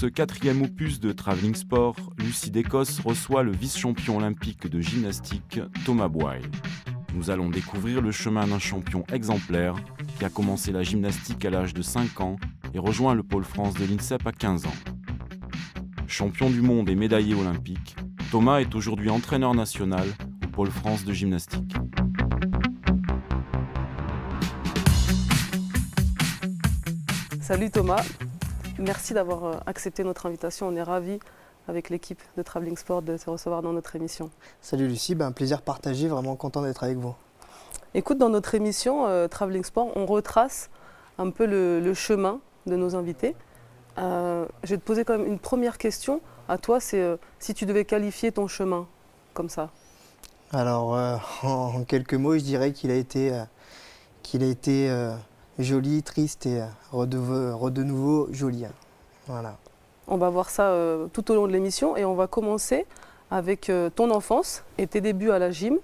ce 4e opus de Travelling Sport, Lucie d'Écosse reçoit le vice-champion olympique de gymnastique, Thomas Bouaille. Nous allons découvrir le chemin d'un champion exemplaire qui a commencé la gymnastique à l'âge de 5 ans et rejoint le pôle France de l'INSEP à 15 ans. Champion du monde et médaillé olympique, Thomas est aujourd'hui entraîneur national au pôle France de gymnastique. Salut Thomas, merci d'avoir accepté notre invitation. On est ravis avec l'équipe de Travelling Sport de te recevoir dans notre émission. Salut Lucie, un plaisir partagé, vraiment content d'être avec vous. Écoute, dans notre émission Travelling Sport, on retrace un peu le chemin de nos invités. Je vais te poser quand même une première question à toi, c'est si tu devais qualifier ton chemin comme ça. Alors en quelques mots, je dirais qu'il a été joli, triste et de nouveau joli. Voilà. On va voir ça tout au long de l'émission et on va commencer avec ton enfance et tes débuts à la gym.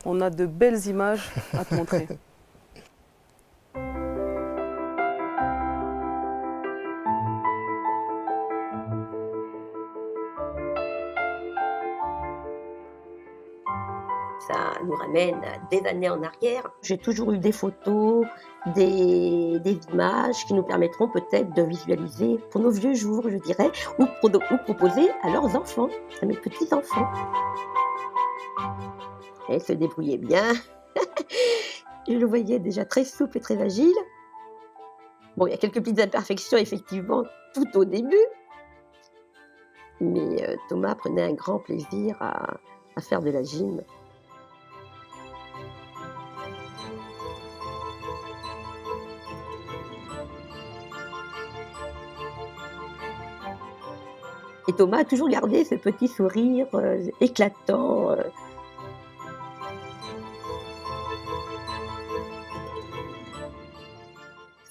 On a de belles images à te montrer. Ça nous ramène des années en arrière. J'ai toujours eu des photos, des images qui nous permettront peut-être de visualiser pour nos vieux jours, je dirais, ou proposer à leurs enfants, à mes petits-enfants. Elle se débrouillait bien. Je le voyais déjà très souple et très agile. Bon, il y a quelques petites imperfections, effectivement, tout au début. Mais Thomas prenait un grand plaisir à faire de la gym. Et Thomas a toujours gardé ce petit sourire éclatant.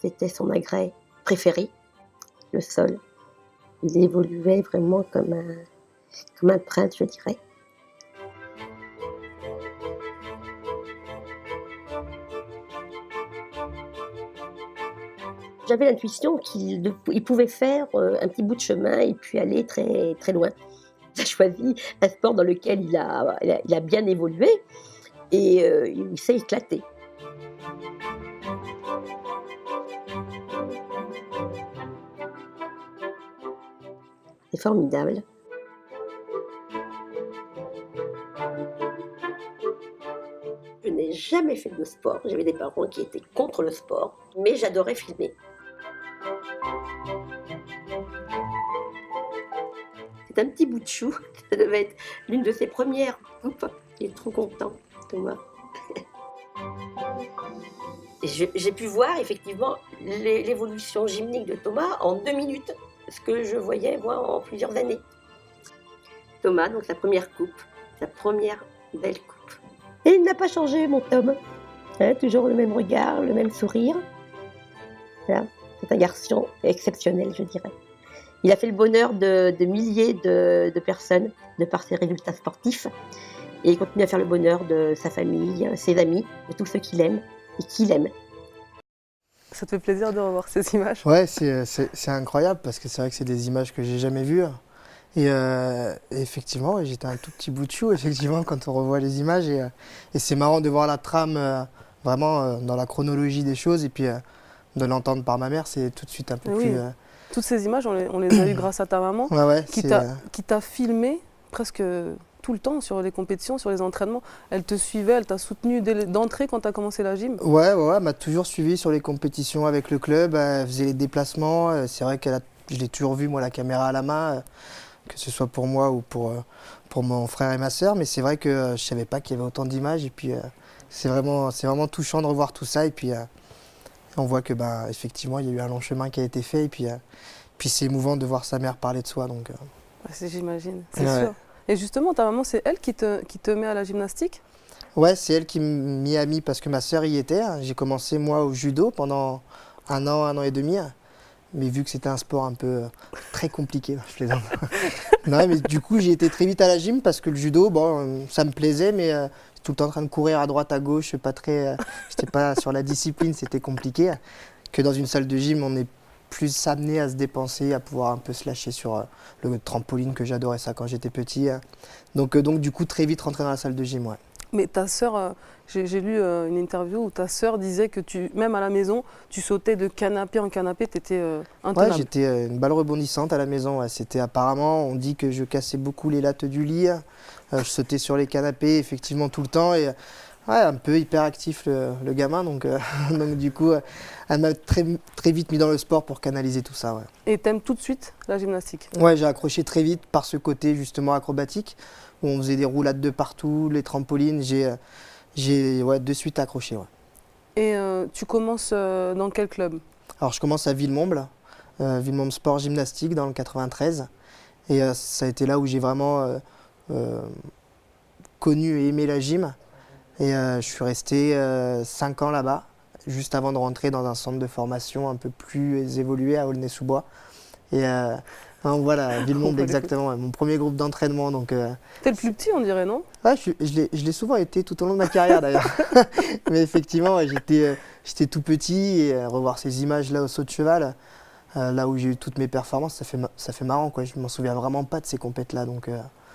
C'était son agrès préféré, le sol. Il évoluait vraiment comme un prince, je dirais. J'avais l'intuition qu'il pouvait faire un petit bout de chemin et puis aller très, très loin. Il a choisi un sport dans lequel il a bien évolué et il s'est éclaté. C'est formidable. Je n'ai jamais fait de sport. J'avais des parents qui étaient contre le sport, mais j'adorais filmer. C'est un petit bout de chou. Ça devait être l'une de ses premières coupes. Il est trop content, Thomas. J'ai pu voir effectivement l'évolution gymnique de Thomas en 2 minutes, ce que je voyais moi en plusieurs années. Thomas, donc sa première coupe, sa première belle coupe. Et il n'a pas changé, mon Tom. Toujours le même regard, le même sourire. Voilà. C'est un garçon exceptionnel, je dirais. Il a fait le bonheur de milliers de personnes de par ses résultats sportifs. Et il continue à faire le bonheur de sa famille, ses amis, de tous ceux qu'il aime et qu'il aime. Ça te fait plaisir de revoir ces images? Ouais, c'est incroyable parce que c'est vrai que c'est des images que j'ai jamais vues. Et effectivement, j'étais un tout petit bout de chou, effectivement, quand on revoit les images. Et c'est marrant de voir la trame vraiment dans la chronologie des choses. Et puis de l'entendre par ma mère, c'est tout de suite un peu plus... Toutes ces images, on les a eues grâce à ta maman, qui t'a filmé presque tout le temps sur les compétitions, sur les entraînements. Elle te suivait, elle t'a soutenu d'entrée quand tu as commencé la gym? Ouais, elle m'a toujours suivi sur les compétitions avec le club. Elle faisait les déplacements. C'est vrai que je l'ai toujours vu, moi, la caméra à la main, que ce soit pour moi ou pour mon frère et ma sœur. Mais c'est vrai que je ne savais pas qu'il y avait autant d'images. Et puis, c'est vraiment touchant de revoir tout ça. Et puis, on voit que, effectivement, il y a eu un long chemin qui a été fait. Et puis c'est émouvant de voir sa mère parler de soi. Donc, j'imagine, c'est sûr. Et justement, ta maman, c'est elle qui te met à la gymnastique? Ouais, c'est elle qui m'y a mis parce que ma sœur y était. J'ai commencé, moi, au judo pendant 1 an et demi. Mais vu que c'était un sport un peu très compliqué, je plaisante. Non, mais du coup, j'ai été très vite à la gym parce que le judo, ça me plaisait, mais tout le temps en train de courir à droite, à gauche, j'étais pas sur la discipline, c'était compliqué. Que dans une salle de gym, on est plus amené à se dépenser, à pouvoir un peu se lâcher sur le trampoline, que j'adorais ça quand j'étais petit. Donc du coup, très vite rentrer dans la salle de gym. Ouais. Mais ta sœur, j'ai lu une interview où ta sœur disait que même à la maison, tu sautais de canapé en canapé, tu étais intenable. Ouais, j'étais une balle rebondissante à la maison. Ouais. C'était apparemment, on dit que je cassais beaucoup les lattes du lit. Je sautais sur les canapés, effectivement, tout le temps. Et ouais, un peu hyperactif le gamin. Donc du coup, elle m'a très vite mis dans le sport pour canaliser tout ça. Ouais. Et t'aimes tout de suite la gymnastique? Ouais, j'ai accroché très vite par ce côté justement acrobatique, où on faisait des roulades de partout, les trampolines. J'ai de suite accroché. Ouais. Et tu commences dans quel club? Alors je commence à Villemomble, Villemomble Sport Gymnastique dans le 93. Et ça a été là où j'ai vraiment connu et aimé la gym. Et je suis resté 5 ans là-bas, juste avant de rentrer dans un centre de formation un peu plus évolué à Aulnay-sous-Bois. Et voilà, Villemomble exactement, mon premier groupe d'entraînement. T'es le plus petit, on dirait, non? Ouais, je l'ai souvent été tout au long de ma carrière d'ailleurs. Mais effectivement, ouais, j'étais tout petit et revoir ces images-là au saut de cheval, là où j'ai eu toutes mes performances, ça fait marrant, quoi. Je m'en souviens vraiment pas de ces compètes-là.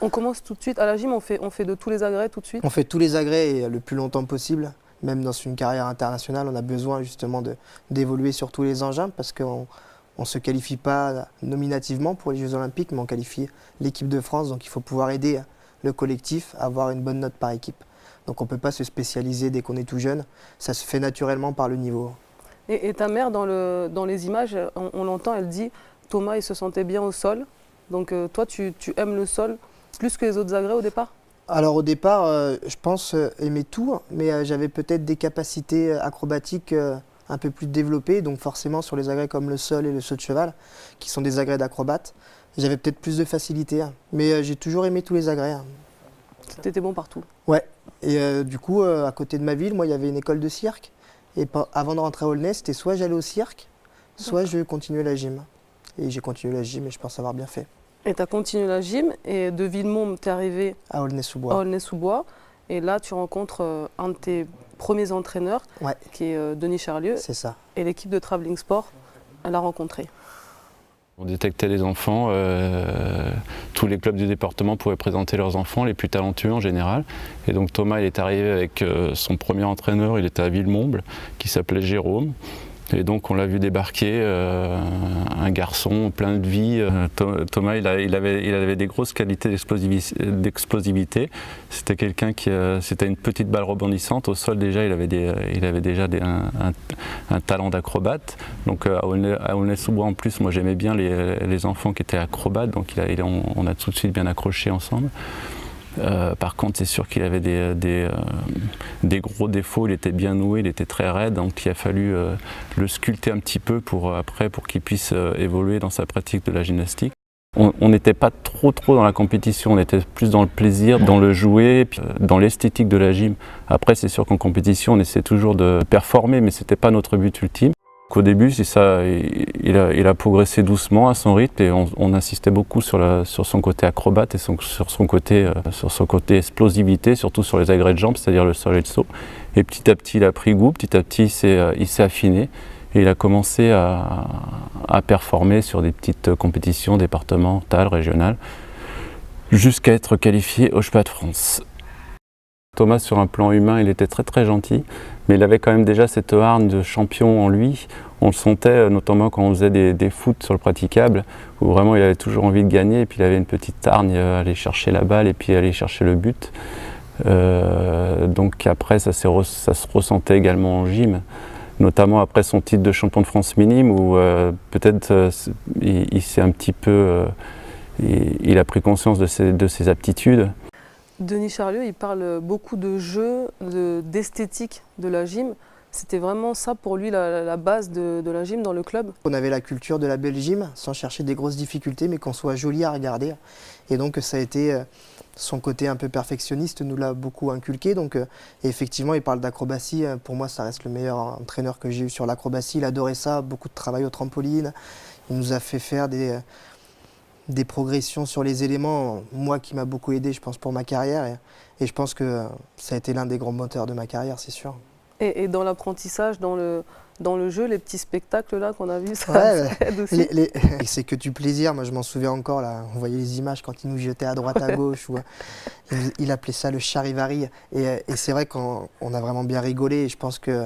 On commence tout de suite à la gym, on fait de tous les agrès tout de suite? On fait tous les agrès et le plus longtemps possible. Même dans une carrière internationale, on a besoin justement d'évoluer sur tous les engins parce qu'on ne se qualifie pas nominativement pour les Jeux Olympiques, mais on qualifie l'équipe de France. Donc il faut pouvoir aider le collectif à avoir une bonne note par équipe. Donc on ne peut pas se spécialiser dès qu'on est tout jeune. Ça se fait naturellement par le niveau. Et ta mère, dans les images, on l'entend, elle dit Thomas, il se sentait bien au sol. Donc toi, tu aimes le sol plus que les autres agrès au départ? Alors au départ, je pense aimer tout, mais j'avais peut-être des capacités acrobatiques un peu plus développées, donc forcément sur les agrès comme le sol et le saut de cheval, qui sont des agrès d'acrobates, j'avais peut-être plus de facilité, mais j'ai toujours aimé tous les agrès. T'étais bon partout? Ouais, et du coup, à côté de ma ville, moi, il y avait une école de cirque, et avant de rentrer à Aulnay, c'était soit j'allais au cirque, soit je continuais la gym. Et j'ai continué la gym et je pense avoir bien fait. Et tu as continué la gym et de Villemomble, tu es arrivé à Aulnay-sous-Bois. À Aulnay-sous-Bois. Et là, tu rencontres un de tes premiers entraîneurs, qui est Denis Charlieu. C'est ça. Et l'équipe de Travelling Sport l'a rencontré. On détectait les enfants, tous les clubs du département pouvaient présenter leurs enfants, les plus talentueux en général. Et donc Thomas, il est arrivé avec son premier entraîneur, il était à Villemomble, qui s'appelait Jérôme. Et donc on l'a vu débarquer, un garçon plein de vie. Thomas, il avait des grosses qualités d'explosivité. C'était quelqu'un c'était une petite balle rebondissante. Au sol déjà, il avait déjà un talent d'acrobate. Donc à Aulnay-sous-Bois en plus, moi j'aimais bien les enfants qui étaient acrobates. Donc on a tout de suite bien accroché ensemble. Par contre, c'est sûr qu'il avait des gros défauts, il était bien noué, il était très raide, donc il a fallu le sculpter un petit peu pour qu'il puisse évoluer dans sa pratique de la gymnastique. On n'était pas trop dans la compétition, on était plus dans le plaisir, dans le jouer, puis dans l'esthétique de la gym. Après, c'est sûr qu'en compétition, on essaie toujours de performer, mais ce n'était pas notre but ultime. Au début, c'est ça, il a progressé doucement à son rythme et on insistait beaucoup sur son côté acrobate et sur son côté explosivité, surtout sur les agrès de jambes, c'est-à-dire le sol et le saut. Et petit à petit, il a pris goût, petit à petit, il s'est affiné et il a commencé à performer sur des petites compétitions départementales, régionales, jusqu'à être qualifié au Championnat de France. Thomas, sur un plan humain, il était très très gentil, mais il avait quand même déjà cette hargne de champion en lui. On le sentait notamment quand on faisait des foot sur le praticable, où vraiment il avait toujours envie de gagner, et puis il avait une petite hargne à aller chercher la balle et puis aller chercher le but. Donc après, ça se ressentait également en gym, notamment après son titre de champion de France minime, où peut-être il s'est un petit peu... il a pris conscience de ses aptitudes. Denis Charlieu, il parle beaucoup de jeu, d'esthétique de la gym. C'était vraiment ça pour lui la base de la gym dans le club? On avait la culture de la belle gym, sans chercher des grosses difficultés, mais qu'on soit joli à regarder. Et donc ça a été son côté un peu perfectionniste, nous l'a beaucoup inculqué. Donc, et effectivement, il parle d'acrobatie. Pour moi, ça reste le meilleur entraîneur que j'ai eu sur l'acrobatie. Il adorait ça, beaucoup de travail au trampoline. Il nous a fait faire des progressions sur les éléments, moi qui m'a beaucoup aidé, je pense, pour ma carrière. Et je pense que ça a été l'un des grands moteurs de ma carrière, c'est sûr. Et dans l'apprentissage, dans dans le jeu, les petits spectacles là qu'on a vus, ça, Ouais, ça aide aussi. c'est que du plaisir. Moi, je m'en souviens encore, là, on voyait les images quand il nous jetait à droite, à gauche. Ou, il appelait ça le charivari. Et c'est vrai qu'on a vraiment bien rigolé. Et je pense que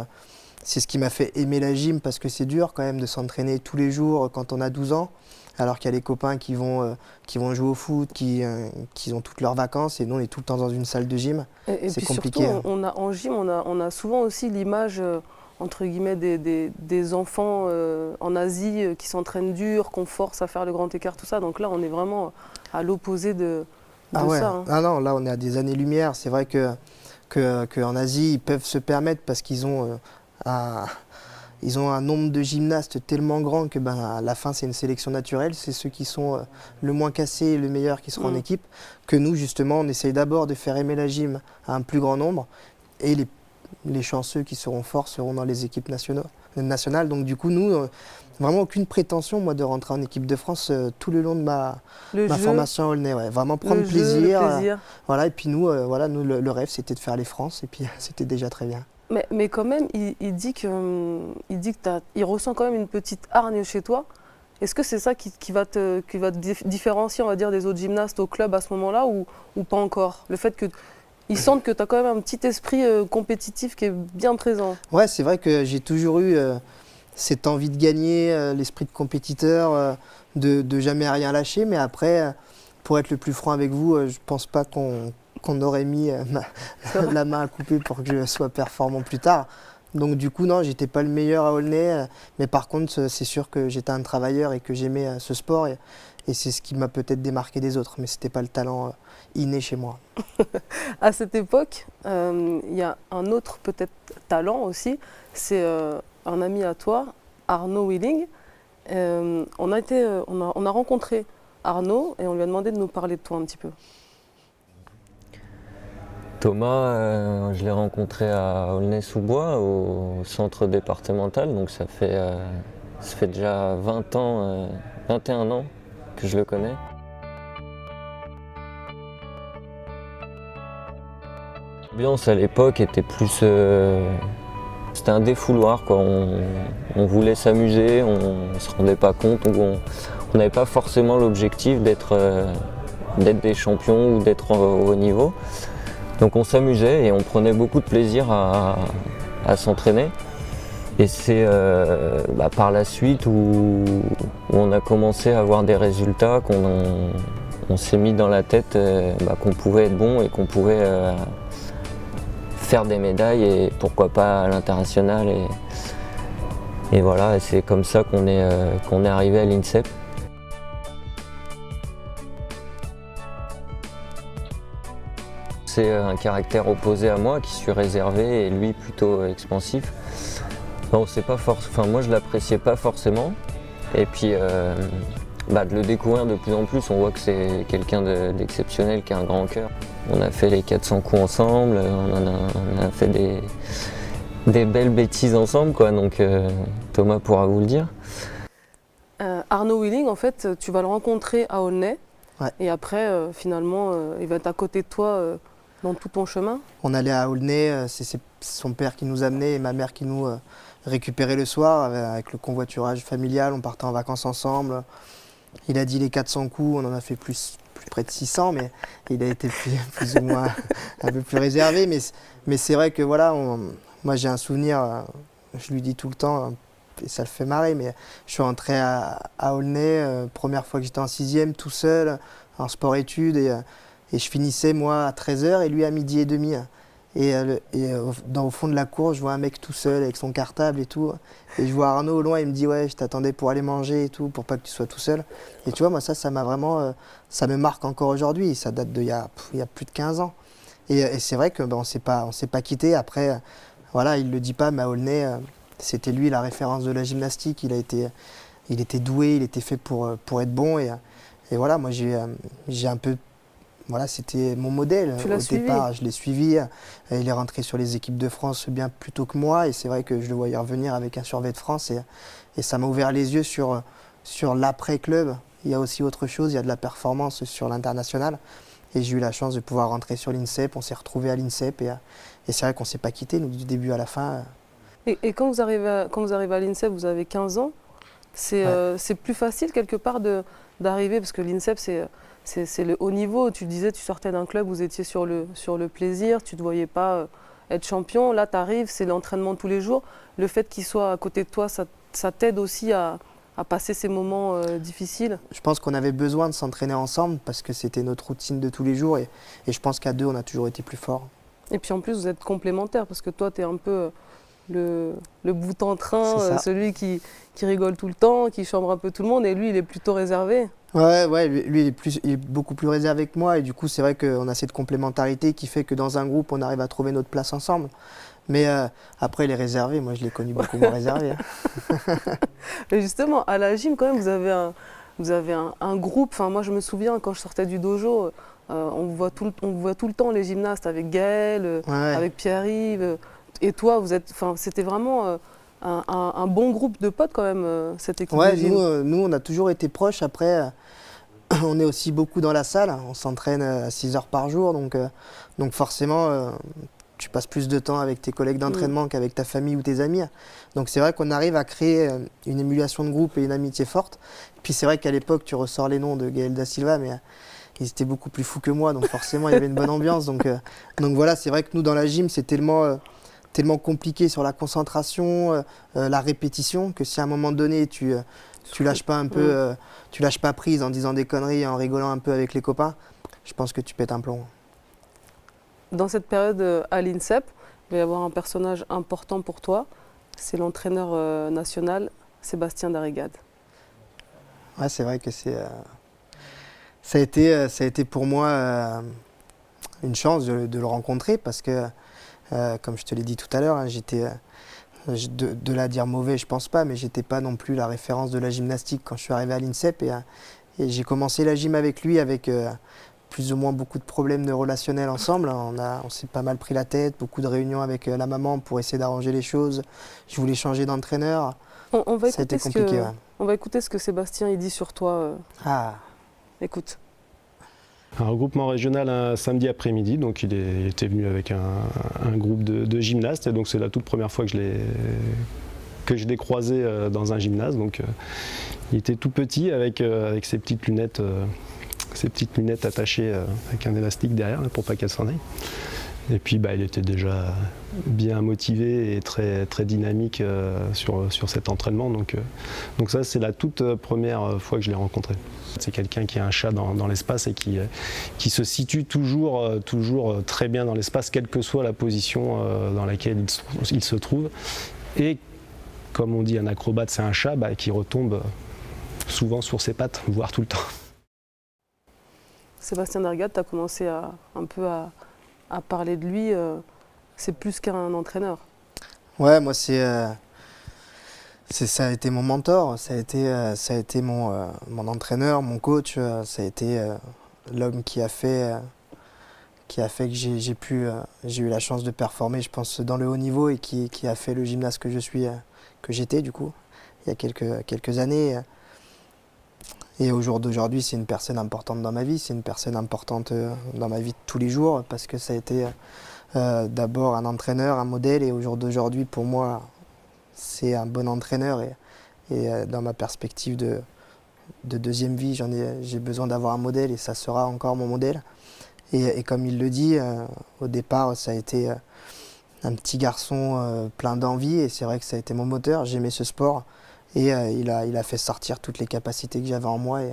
c'est ce qui m'a fait aimer la gym, parce que c'est dur quand même de s'entraîner tous les jours quand on a 12 ans. Alors qu'il y a les copains qui vont jouer au foot, qui ont toutes leurs vacances, et nous on est tout le temps dans une salle de gym. Et c'est puis compliqué. surtout, en gym, on a souvent aussi l'image, entre guillemets, des enfants en Asie qui s'entraînent dur, qu'on force à faire le grand écart, tout ça. Donc là, on est vraiment à l'opposé de ça. Hein. Ah non, là on est à des années-lumière. C'est vrai qu'en Asie, ils peuvent se permettre parce qu'ils ont un nombre de gymnastes tellement grand que à la fin c'est une sélection naturelle, c'est ceux qui sont le moins cassés et le meilleur qui seront en équipe, que nous justement on essaye d'abord de faire aimer la gym à un plus grand nombre, et les chanceux qui seront forts seront dans les équipes nationales. Donc du coup nous, vraiment aucune prétention moi de rentrer en équipe de France tout le long de ma formation à Aulnay, vraiment prendre plaisir. Voilà, et puis nous, le rêve c'était de faire les France, et puis c'était déjà très bien. Mais quand même, il dit qu'il ressent quand même une petite hargne chez toi. Est-ce que c'est ça qui va te différencier, on va dire, des autres gymnastes au club à ce moment-là, ou pas encore? Le fait qu'ils sentent que tu as quand même un petit esprit compétitif qui est bien présent. Ouais, c'est vrai que j'ai toujours eu cette envie de gagner, l'esprit de compétiteur, de jamais rien lâcher. Mais après, pour être le plus franc avec vous, je pense pas qu'on aurait mis la main à couper pour que je sois performant plus tard. Donc du coup, non, j'étais pas le meilleur à Aulnay, mais par contre, c'est sûr que j'étais un travailleur et que j'aimais ce sport, et c'est ce qui m'a peut-être démarqué des autres, mais c'était pas le talent inné chez moi. À cette époque, il y a un autre peut-être talent aussi, c'est un ami à toi, Arnaud Willing. On a rencontré Arnaud et on lui a demandé de nous parler de toi un petit peu. Thomas, je l'ai rencontré à Aulnay-sous-Bois, au centre départemental, donc ça fait déjà 21 ans que je le connais. L'ambiance à l'époque était plus... c'était un défouloir, quoi. On voulait s'amuser, on ne se rendait pas compte, on n'avait pas forcément l'objectif d'être des champions ou d'être au haut niveau. Donc on s'amusait et on prenait beaucoup de plaisir à s'entraîner. Et c'est par la suite où on a commencé à avoir des résultats, qu'on s'est mis dans la tête qu'on pouvait être bon et qu'on pouvait faire des médailles, et pourquoi pas à l'international. Et voilà, et c'est comme ça qu'on est arrivé à l'INSEP. C'est un caractère opposé à moi, qui suis réservé et lui plutôt expansif. Non, c'est pas moi je l'appréciais pas forcément. Et puis de le découvrir de plus en plus, on voit que c'est quelqu'un d'exceptionnel, qui a un grand cœur. On a fait les 400 coups ensemble, on a fait des belles bêtises ensemble, quoi. Donc Thomas pourra vous le dire. Arnaud Willing, en fait, tu vas le rencontrer à Aulnay. Ouais. Et après, finalement, il va être à côté de toi dans tout ton chemin. On allait à Aulnay, c'est son père qui nous amenait et ma mère qui nous récupérait le soir avec le convoiturage familial. On partait en vacances ensemble. Il a dit les 400 coups, on en a fait plus près de 600, mais il a été plus ou moins un peu plus réservé. Mais c'est vrai que voilà, moi j'ai un souvenir, je lui dis tout le temps, et ça le fait marrer, mais je suis rentré à Aulnay, première fois que j'étais en 6e, tout seul, en sport-études, et je finissais moi à 13h et lui à 12h30. Au fond de la cour, je vois un mec tout seul avec son cartable et tout. Et je vois Arnaud au loin, il me dit ouais, je t'attendais pour aller manger et tout, pour pas que tu sois tout seul. Et tu vois, moi ça m'a vraiment, ça me marque encore aujourd'hui. Ça date d'il y a plus de 15 ans. Et c'est vrai que on s'est pas quitté. Après, voilà, il le dit pas, mais à Aulnay, c'était lui la référence de la gymnastique. Il était doué, il était fait pour être bon. Et voilà, moi j'ai un peu... Voilà, c'était mon modèle. Au départ, je l'ai suivi. Il est rentré sur les équipes de France bien plus tôt que moi. Et c'est vrai que je le voyais revenir avec un survêt de France. Et ça m'a ouvert les yeux sur l'après-club. Il y a aussi autre chose, il y a de la performance sur l'international. Et j'ai eu la chance de pouvoir rentrer sur l'INSEP. On s'est retrouvés à l'INSEP. Et c'est vrai qu'on ne s'est pas quittés, nous, du début à la fin. Et quand vous arrivez à l'INSEP, vous avez 15 ans, c'est plus facile quelque part d'arriver, parce que l'INSEP, c'est le haut niveau. Tu disais, tu sortais d'un club, vous étiez sur le plaisir, tu ne te voyais pas être champion. Là, tu arrives, c'est l'entraînement tous les jours. Le fait qu'il soit à côté de toi, ça t'aide aussi à passer ces moments difficiles. Je pense qu'on avait besoin de s'entraîner ensemble parce que c'était notre routine de tous les jours et je pense qu'à deux, on a toujours été plus forts. Et puis en plus, vous êtes complémentaires parce que toi, tu es un peu le bout en train, celui qui rigole tout le temps, qui chambre un peu tout le monde, et lui, il est plutôt réservé. Ouais, lui il est beaucoup plus réservé que moi et du coup, c'est vrai qu'on a cette complémentarité qui fait que dans un groupe, on arrive à trouver notre place ensemble. Mais après, il est réservé. Moi, je l'ai connu beaucoup moins réservé. Mais justement, à la gym, quand même, vous avez un groupe. Enfin, moi, je me souviens, quand je sortais du dojo, on voit tout le temps les gymnastes avec Gaël, avec Pierre-Yves. Et toi, c'était vraiment un bon groupe de potes, quand même, cette équipe de gym. Nous, on a toujours été proches. Après, on est aussi beaucoup dans la salle. On s'entraîne à 6 heures par jour. Donc forcément... tu passes plus de temps avec tes collègues d'entraînement qu'avec ta famille ou tes amis. Donc c'est vrai qu'on arrive à créer une émulation de groupe et une amitié forte. Puis c'est vrai qu'à l'époque, tu ressors les noms de Gaël Da Silva, mais ils étaient beaucoup plus fous que moi, donc forcément il y avait une bonne ambiance. Donc voilà, c'est vrai que nous dans la gym, c'est tellement compliqué sur la concentration, la répétition, que si à un moment donné tu lâches pas un peu, tu lâches pas prise en disant des conneries, en rigolant un peu avec les copains, je pense que tu pètes un plomb. Dans cette période à l'INSEP, il va y avoir un personnage important pour toi, c'est l'entraîneur national Sébastien Darrigade. Ouais, c'est vrai que ça a été pour moi une chance de le rencontrer parce que, comme je te l'ai dit tout à l'heure, de là à dire mauvais, je pense pas, mais j'étais pas non plus la référence de la gymnastique quand je suis arrivé à l'INSEP et j'ai commencé la gym avec lui avec plus ou moins beaucoup de problèmes relationnels ensemble. On s'est pas mal pris la tête, beaucoup de réunions avec la maman pour essayer d'arranger les choses. Je voulais changer d'entraîneur. On va ça a été compliqué. On va écouter ce que Sébastien il dit sur toi. Écoute. Un regroupement régional un samedi après-midi, donc il était venu avec un groupe de gymnastes, et donc c'est la toute première fois que je l'ai croisé dans un gymnase. Donc il était tout petit avec ses petites lunettes. Ses petites lunettes attachées avec un élastique derrière pour pas qu'elles s'en aillent. Et puis il était déjà bien motivé et très, très dynamique sur cet entraînement. Donc ça, c'est la toute première fois que je l'ai rencontré. C'est quelqu'un qui a un chat dans l'espace et qui se situe toujours très bien dans l'espace, quelle que soit la position dans laquelle il se trouve. Et comme on dit, un acrobate, c'est un chat qui retombe souvent sur ses pattes, voire tout le temps. Sébastien Darrigade, tu as commencé un peu à parler de lui, c'est plus qu'un entraîneur. Ouais, moi ça a été mon mentor, ça a été mon entraîneur, mon coach, ça a été l'homme qui a fait que j'ai eu la chance de performer, je pense, dans le haut niveau et qui a fait le gymnase que j'étais du coup, il y a quelques années. Et au jour d'aujourd'hui, c'est une personne importante dans ma vie, c'est une personne importante dans ma vie de tous les jours parce que ça a été d'abord un entraîneur, un modèle et au jour d'aujourd'hui, pour moi, c'est un bon entraîneur et dans ma perspective de deuxième vie, j'ai besoin d'avoir un modèle et ça sera encore mon modèle. Et comme il le dit, au départ, ça a été un petit garçon plein d'envie et c'est vrai que ça a été mon moteur, j'aimais ce sport. Et il a fait sortir toutes les capacités que j'avais en moi. Et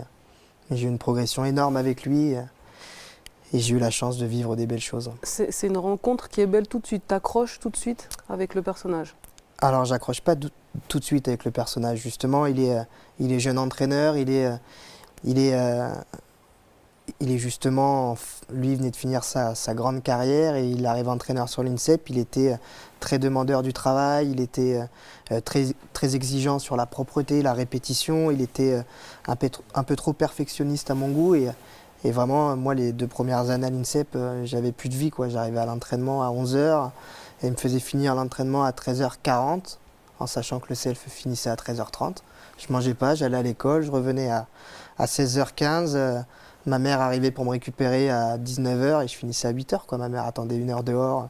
j'ai eu une progression énorme avec lui. Et j'ai eu la chance de vivre des belles choses. C'est une rencontre qui est belle tout de suite. T'accroches tout de suite avec le personnage? Alors, j'accroche pas tout de suite avec le personnage. Justement, il est jeune entraîneur. Il est justement, lui, il venait de finir sa grande carrière et il arrive entraîneur sur l'INSEP. Il était très demandeur du travail, il était très, très exigeant sur la propreté, la répétition. Il était un peu trop perfectionniste à mon goût. Et vraiment, moi, les 2 premières années à l'INSEP, j'avais plus de vie, quoi. J'arrivais à l'entraînement à 11h et il me faisait finir l'entraînement à 13h40, en sachant que le self finissait à 13h30. Je mangeais pas, j'allais à l'école, je revenais à 16h15. Ma mère arrivait pour me récupérer à 19h et je finissais à 8h. Ma mère attendait 1 heure dehors.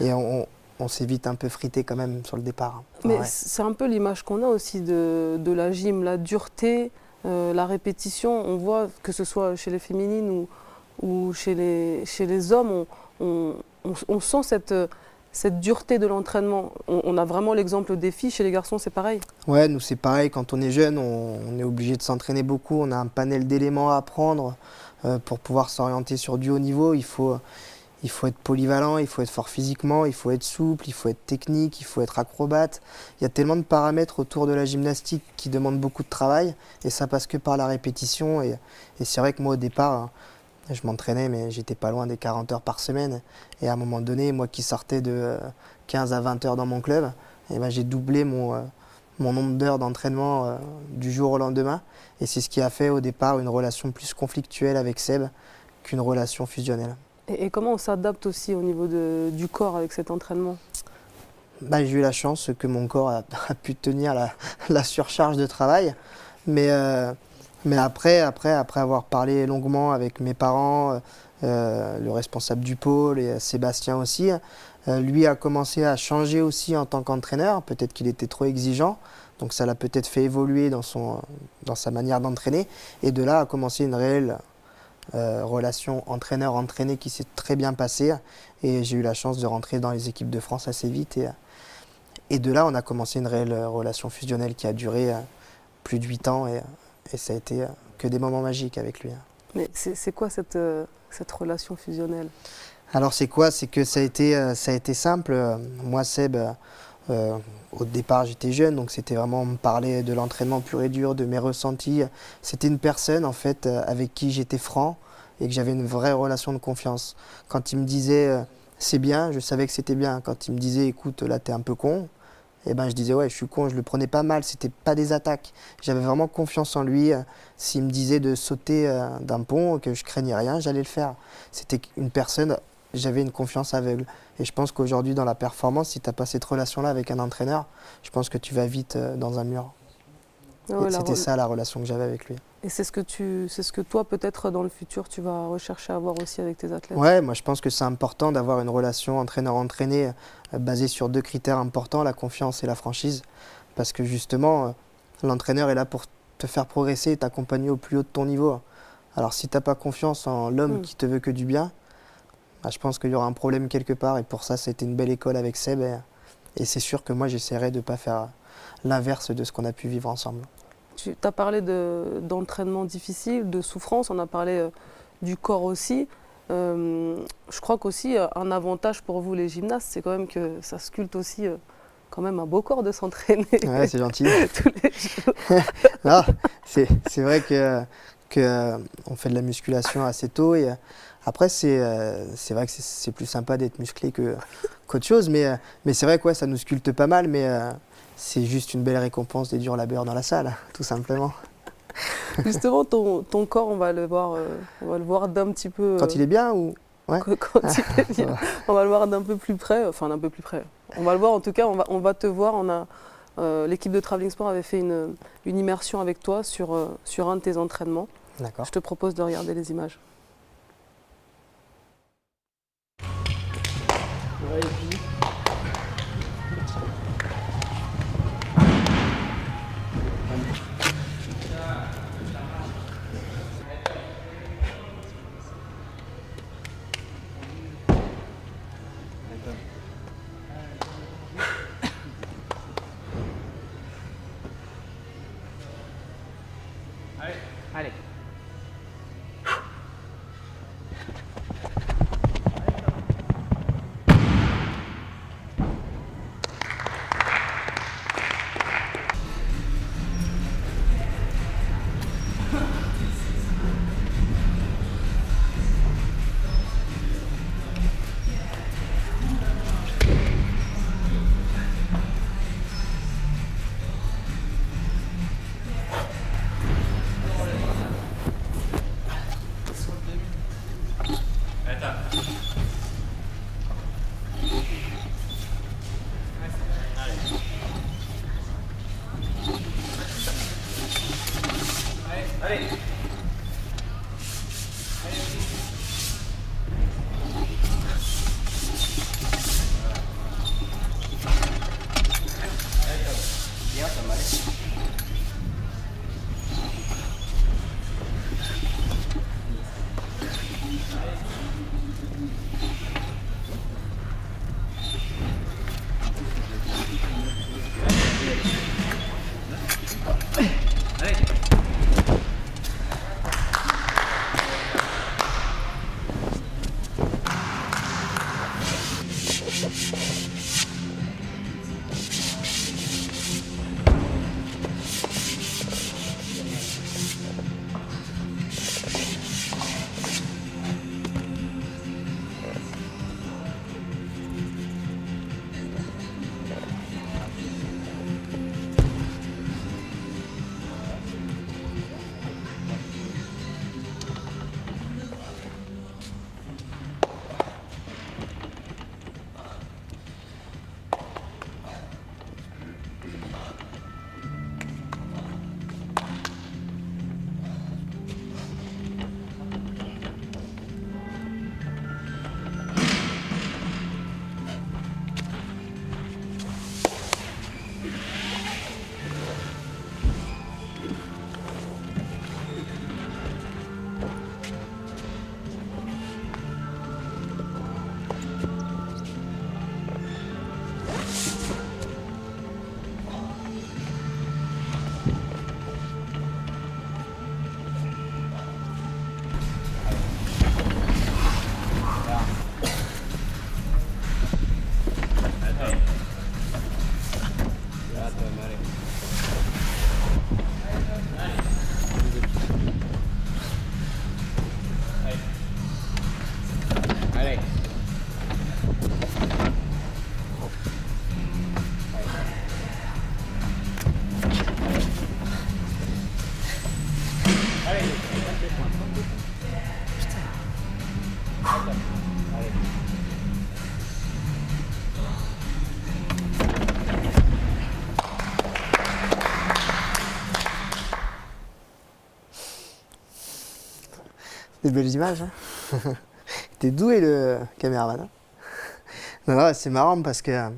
Et on on s'est vite un peu frité quand même sur le départ. Mais Ouais. c'est un peu l'image qu'on a aussi de la gym, la dureté, la répétition. On voit que ce soit chez les féminines ou chez les hommes, on sent cette dureté de l'entraînement. On a vraiment l'exemple des filles, chez les garçons c'est pareil. Ouais, nous c'est pareil, quand on est jeune, on est obligé de s'entraîner beaucoup, on a un panel d'éléments à apprendre pour pouvoir s'orienter sur du haut niveau. Il faut être polyvalent, il faut être fort physiquement, il faut être souple, il faut être technique, il faut être acrobate. Il y a tellement de paramètres autour de la gymnastique qui demandent beaucoup de travail et ça passe que par la répétition. Et c'est vrai que moi au départ, je m'entraînais mais j'étais pas loin des 40 heures par semaine. Et à un moment donné, moi qui sortais de 15 à 20 heures dans mon club, et ben, j'ai doublé mon nombre d'heures d'entraînement du jour au lendemain. Et c'est ce qui a fait au départ une relation plus conflictuelle avec Seb qu'une relation fusionnelle. Et comment on s'adapte aussi au niveau du corps avec cet entraînement? Bah, j'ai eu la chance que mon corps a pu tenir la surcharge de travail. Mais après avoir parlé longuement avec mes parents, le responsable du pôle et Sébastien aussi, lui a commencé à changer aussi en tant qu'entraîneur. Peut-être qu'il était trop exigeant, donc ça l'a peut-être fait évoluer dans sa manière d'entraîner. Et de là a commencé une réelle relation entraîneur-entraîné qui s'est très bien passée. Et j'ai eu la chance de rentrer dans les équipes de France assez vite. Et de là, on a commencé une réelle relation fusionnelle qui a duré plus de 8 ans. Et ça a été que des moments magiques avec lui. Mais c'est quoi cette relation fusionnelle? Alors c'est quoi? C'est que ça a été simple. Moi, Seb, au départ, j'étais jeune, donc c'était vraiment me parler de l'entraînement pur et dur, de mes ressentis. C'était une personne, en fait, avec qui j'étais franc et que j'avais une vraie relation de confiance. Quand il me disait c'est bien, je savais que c'était bien. Quand il me disait écoute, là, t'es un peu con, et ben je disais ouais, je suis con, je le prenais pas mal, c'était pas des attaques. J'avais vraiment confiance en lui. S'il me disait de sauter d'un pont, que je craignais rien, j'allais le faire. C'était une personne, j'avais une confiance aveugle. Et je pense qu'aujourd'hui, dans la performance, si tu n'as pas cette relation-là avec un entraîneur, je pense que tu vas vite dans un mur. Ouais, c'était ça la relation que j'avais avec lui. Et c'est ce que toi, peut-être dans le futur, tu vas rechercher à avoir aussi avec tes athlètes? Ouais, moi je pense que c'est important d'avoir une relation entraîneur-entraîné basée sur 2 critères importants, la confiance et la franchise. Parce que justement, l'entraîneur est là pour te faire progresser et t'accompagner au plus haut de ton niveau. Alors si tu n'as pas confiance en l'homme qui te veut que du bien, bah, je pense qu'il y aura un problème quelque part. Et pour ça, c'était une belle école avec Seb. Et c'est sûr que moi, j'essaierai de ne pas faire l'inverse de ce qu'on a pu vivre ensemble. Tu as parlé d'entraînement difficile, de souffrance, on a parlé du corps aussi. Je crois qu'aussi un avantage pour vous les gymnastes, c'est quand même que ça sculpte aussi quand même un beau corps de s'entraîner. Ouais, c'est gentil. tous les jours. Non, c'est vrai qu'on fait de la musculation assez tôt. Et après, c'est vrai que c'est plus sympa d'être musclé qu'autre chose. Mais c'est vrai que ouais, ça nous sculpte pas mal. Mais c'est juste une belle récompense des durs labeurs dans la salle, tout simplement. Justement, ton corps, on va le voir d'un petit peu. Quand il est bien ou ouais. Quand il est bien, on va le voir d'un peu plus près. Enfin, d'un peu plus près. On va le voir. En tout cas, on va te voir. L'équipe de Travelling Sport avait fait une immersion avec toi sur un de tes entraînements. D'accord. Je te propose de regarder les images. Ouais, et puis... Allez. Des belles images. Hein. T'es doué le caméraman. Hein. Non, c'est marrant parce que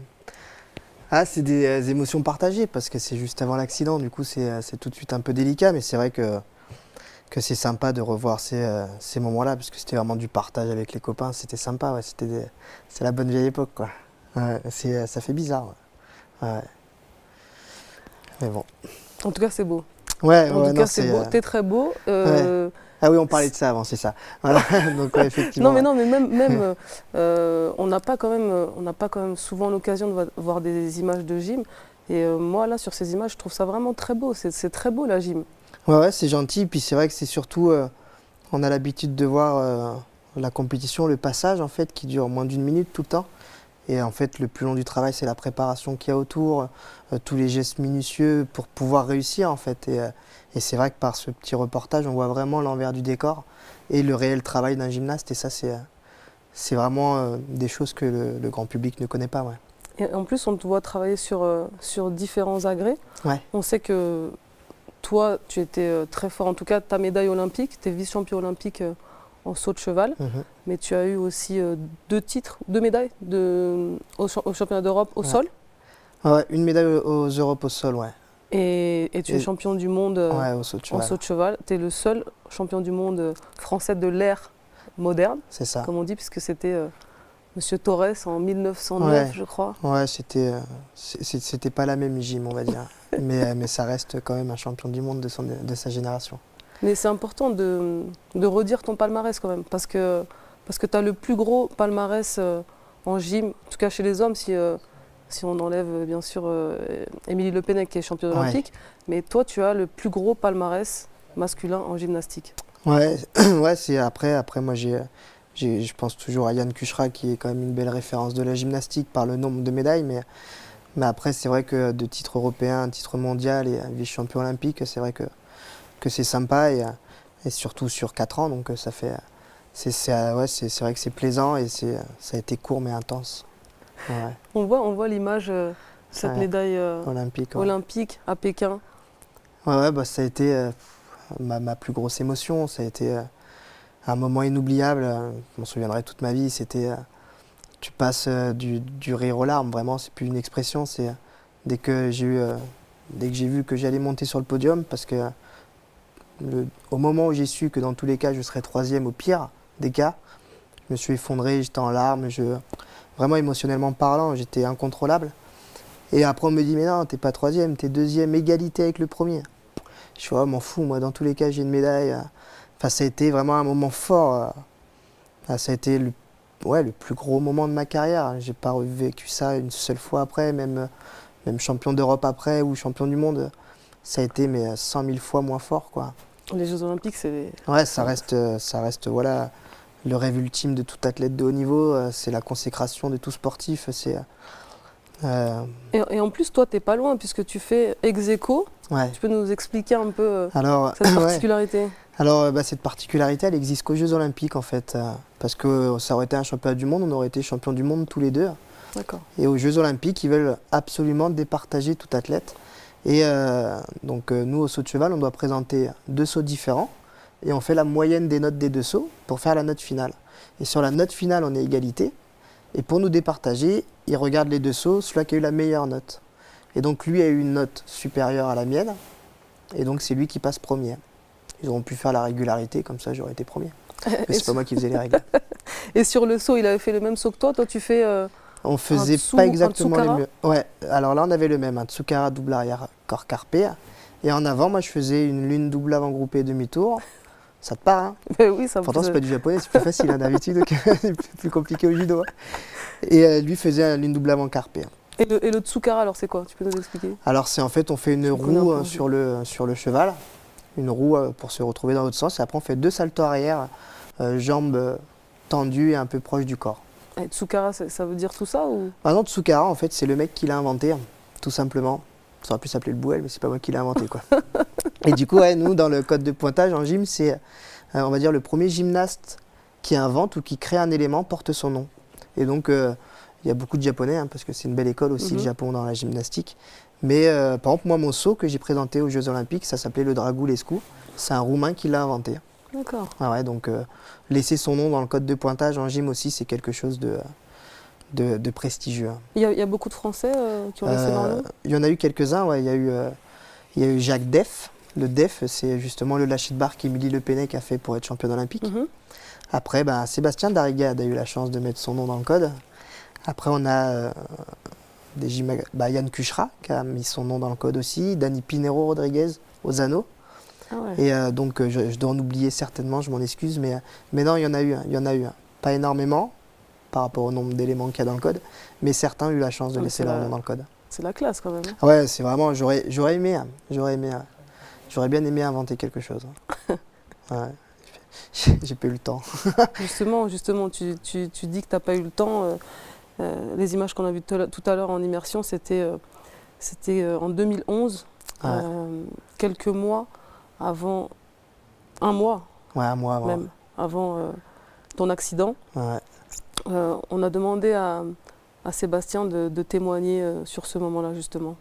c'est des émotions partagées parce que c'est juste avant l'accident. Du coup, c'est tout de suite un peu délicat, mais c'est vrai que c'est sympa de revoir ces moments-là parce que c'était vraiment du partage avec les copains. C'était sympa, ouais. C'est la bonne vieille époque, quoi. Ouais, ça fait bizarre. Ouais. Ouais. Mais bon. En tout cas, c'est beau. Ouais, en tout cas, c'est beau. ouais. T'es très beau. Ouais. Ah oui, on parlait de ça avant, c'est ça. Voilà. Donc, ouais, effectivement. Non, mais même on n'a pas quand même souvent l'occasion de voir des images de gym. Et moi, là, sur ces images, je trouve ça vraiment très beau. C'est très beau, la gym. Ouais, c'est gentil. Puis c'est vrai que c'est surtout, on a l'habitude de voir la compétition, le passage, en fait, qui dure moins d'1 minute tout le temps. Et en fait, le plus long du travail, c'est la préparation qu'il y a autour, tous les gestes minutieux pour pouvoir réussir, en fait. Et c'est vrai que par ce petit reportage, on voit vraiment l'envers du décor et le réel travail d'un gymnaste. Et ça, c'est vraiment des choses que le grand public ne connaît pas. Ouais. Et en plus, on te voit travailler sur différents agrès. Ouais. On sait que toi, tu étais très fort. En tout cas, ta médaille olympique, tu es vice-champion olympique en saut de cheval. Mais tu as eu aussi 2 médailles au championnat d'Europe au sol. Ouais, une médaille aux Europes au sol, ouais. Et tu es champion du monde au saut de cheval. en saut de cheval. Tu es le seul champion du monde français de l'ère moderne, c'est ça. comme on dit, puisque c'était Monsieur Torres en 1909, je crois. Ouais, c'était pas la même gym, on va dire. mais ça reste quand même un champion du monde de sa génération. Mais c'est important de redire ton palmarès quand même, parce que tu as le plus gros palmarès en gym, en tout cas chez les hommes, si on enlève bien sûr Émilie Le Pennec qui est championne olympique, mais toi tu as le plus gros palmarès masculin en gymnastique. Ouais, c'est après moi je pense toujours à Yann Kuchra qui est quand même une belle référence de la gymnastique par le nombre de médailles, mais après c'est vrai que de titre européen, titre mondial et vice-champion olympique, c'est vrai que c'est sympa et surtout sur 4 ans, donc ça fait c'est vrai que c'est plaisant et ça a été court mais intense. Ouais. On voit l'image, cette médaille olympique à Pékin. Ouais, ça a été ma plus grosse émotion. Ça a été un moment inoubliable. Je m'en souviendrai toute ma vie. C'était, tu passes du rire aux larmes. Vraiment, c'est plus une expression. C'est dès que j'ai vu que j'allais monter sur le podium, parce que au moment où j'ai su que dans tous les cas je serais 3e au pire des cas, je me suis effondré. J'étais en larmes. Vraiment émotionnellement parlant, j'étais incontrôlable. Et après on me dit mais non, t'es pas 3e, t'es 2e, égalité avec le premier. Je suis m'en fous, moi dans tous les cas j'ai une médaille. Enfin ça a été vraiment un moment fort. Ça a été le plus gros moment de ma carrière. J'ai pas vécu ça une seule fois après, même champion d'Europe après ou champion du monde. Ça a été 100 000 fois moins fort, quoi. Les Jeux Olympiques, c'est... Ouais, ça reste voilà, le rêve ultime de tout athlète de haut niveau. C'est la consécration de tout sportif. Et en plus, toi, t'es pas loin puisque tu fais ex-aequo. Ouais. Tu peux nous expliquer un peu cette particularité? Alors, cette particularité, elle existe qu'aux Jeux Olympiques, en fait. Parce que ça aurait été un championnat du monde, on aurait été champion du monde tous les deux. D'accord. Et aux Jeux Olympiques, ils veulent absolument départager tout athlète. Et donc, nous, au saut de cheval, on doit présenter 2 sauts différents. Et on fait la moyenne des notes des 2 sauts pour faire la note finale. Et sur la note finale, on est égalité. Et pour nous départager, ils regardent les 2 sauts, celui qui a eu la meilleure note. Et donc, lui a eu une note supérieure à la mienne. Et donc, c'est lui qui passe premier. Ils auront pu faire la régularité, comme ça, j'aurais été premier. Mais c'est pas moi qui faisais les règles. Et sur le saut, il avait fait le même saut que toi. Toi, tu fais... On faisait pas exactement les mieux. Ouais, alors là, on avait le même, un Tsukara double arrière, corps carpé. Et en avant, moi, je faisais une lune double avant groupé demi-tour. Ça te parle, hein? Oui, ça me Pourtant, c'est pas du japonais, c'est plus facile, hein, d'habitude, c'est plus compliqué au judo. Hein. Et lui faisait une lune double avant carpé. Et le Tsukara, alors c'est quoi? Tu peux nous expliquer? Alors, c'est en fait, on fait une roue sur le cheval, une roue pour se retrouver dans l'autre sens. Et après, on fait 2 saltos arrière, jambes tendues et un peu proches du corps. Et Tsukara, ça veut dire tout ça ou... Ah non, Tsukara, en fait, c'est le mec qui l'a inventé, tout simplement. Ça aurait pu s'appeler le Bouel, mais c'est pas moi qui l'ai inventé, quoi. Et du coup, nous, dans le code de pointage en gym, c'est, on va dire, le premier gymnaste qui invente ou qui crée un élément porte son nom. Et donc, il y a beaucoup de Japonais, hein, parce que c'est une belle école aussi, le Japon, dans la gymnastique. Mais par exemple, moi, mon saut que j'ai présenté aux Jeux Olympiques, ça s'appelait le Dragulescu. C'est un Roumain qui l'a inventé. D'accord. Ah ouais, donc laisser son nom dans le code de pointage en gym aussi, c'est quelque chose de prestigieux. Il y a beaucoup de Français qui ont laissé leur nom? Il y en a eu quelques-uns, ouais. Il y a eu Jacques Def. Le Def, c'est justement le lâcher de barre qu'Émilie Le Pennec a fait pour être championne olympique. Après, Sébastien Darrigade a eu la chance de mettre son nom dans le code. Après, on a Yann Cuchera qui a mis son nom dans le code aussi. Dani Pinheiro Rodriguez aux anneaux. Ah ouais. Et donc, je dois en oublier certainement, je m'en excuse. Mais non, il y en a eu. Pas énormément par rapport au nombre d'éléments qu'il y a dans le code. Mais certains ont eu la chance de laisser leur nom dans le code. C'est la classe quand même. Ouais, c'est vraiment, j'aurais bien aimé inventer quelque chose. Ouais. J'ai pas eu le temps. Justement, tu dis que tu n'as pas eu le temps. Les images qu'on a vues tout à l'heure en immersion, c'était en 2011, quelques mois avant, un mois, même, avant ton accident. Ouais. On a demandé à Sébastien de témoigner sur ce moment-là, justement.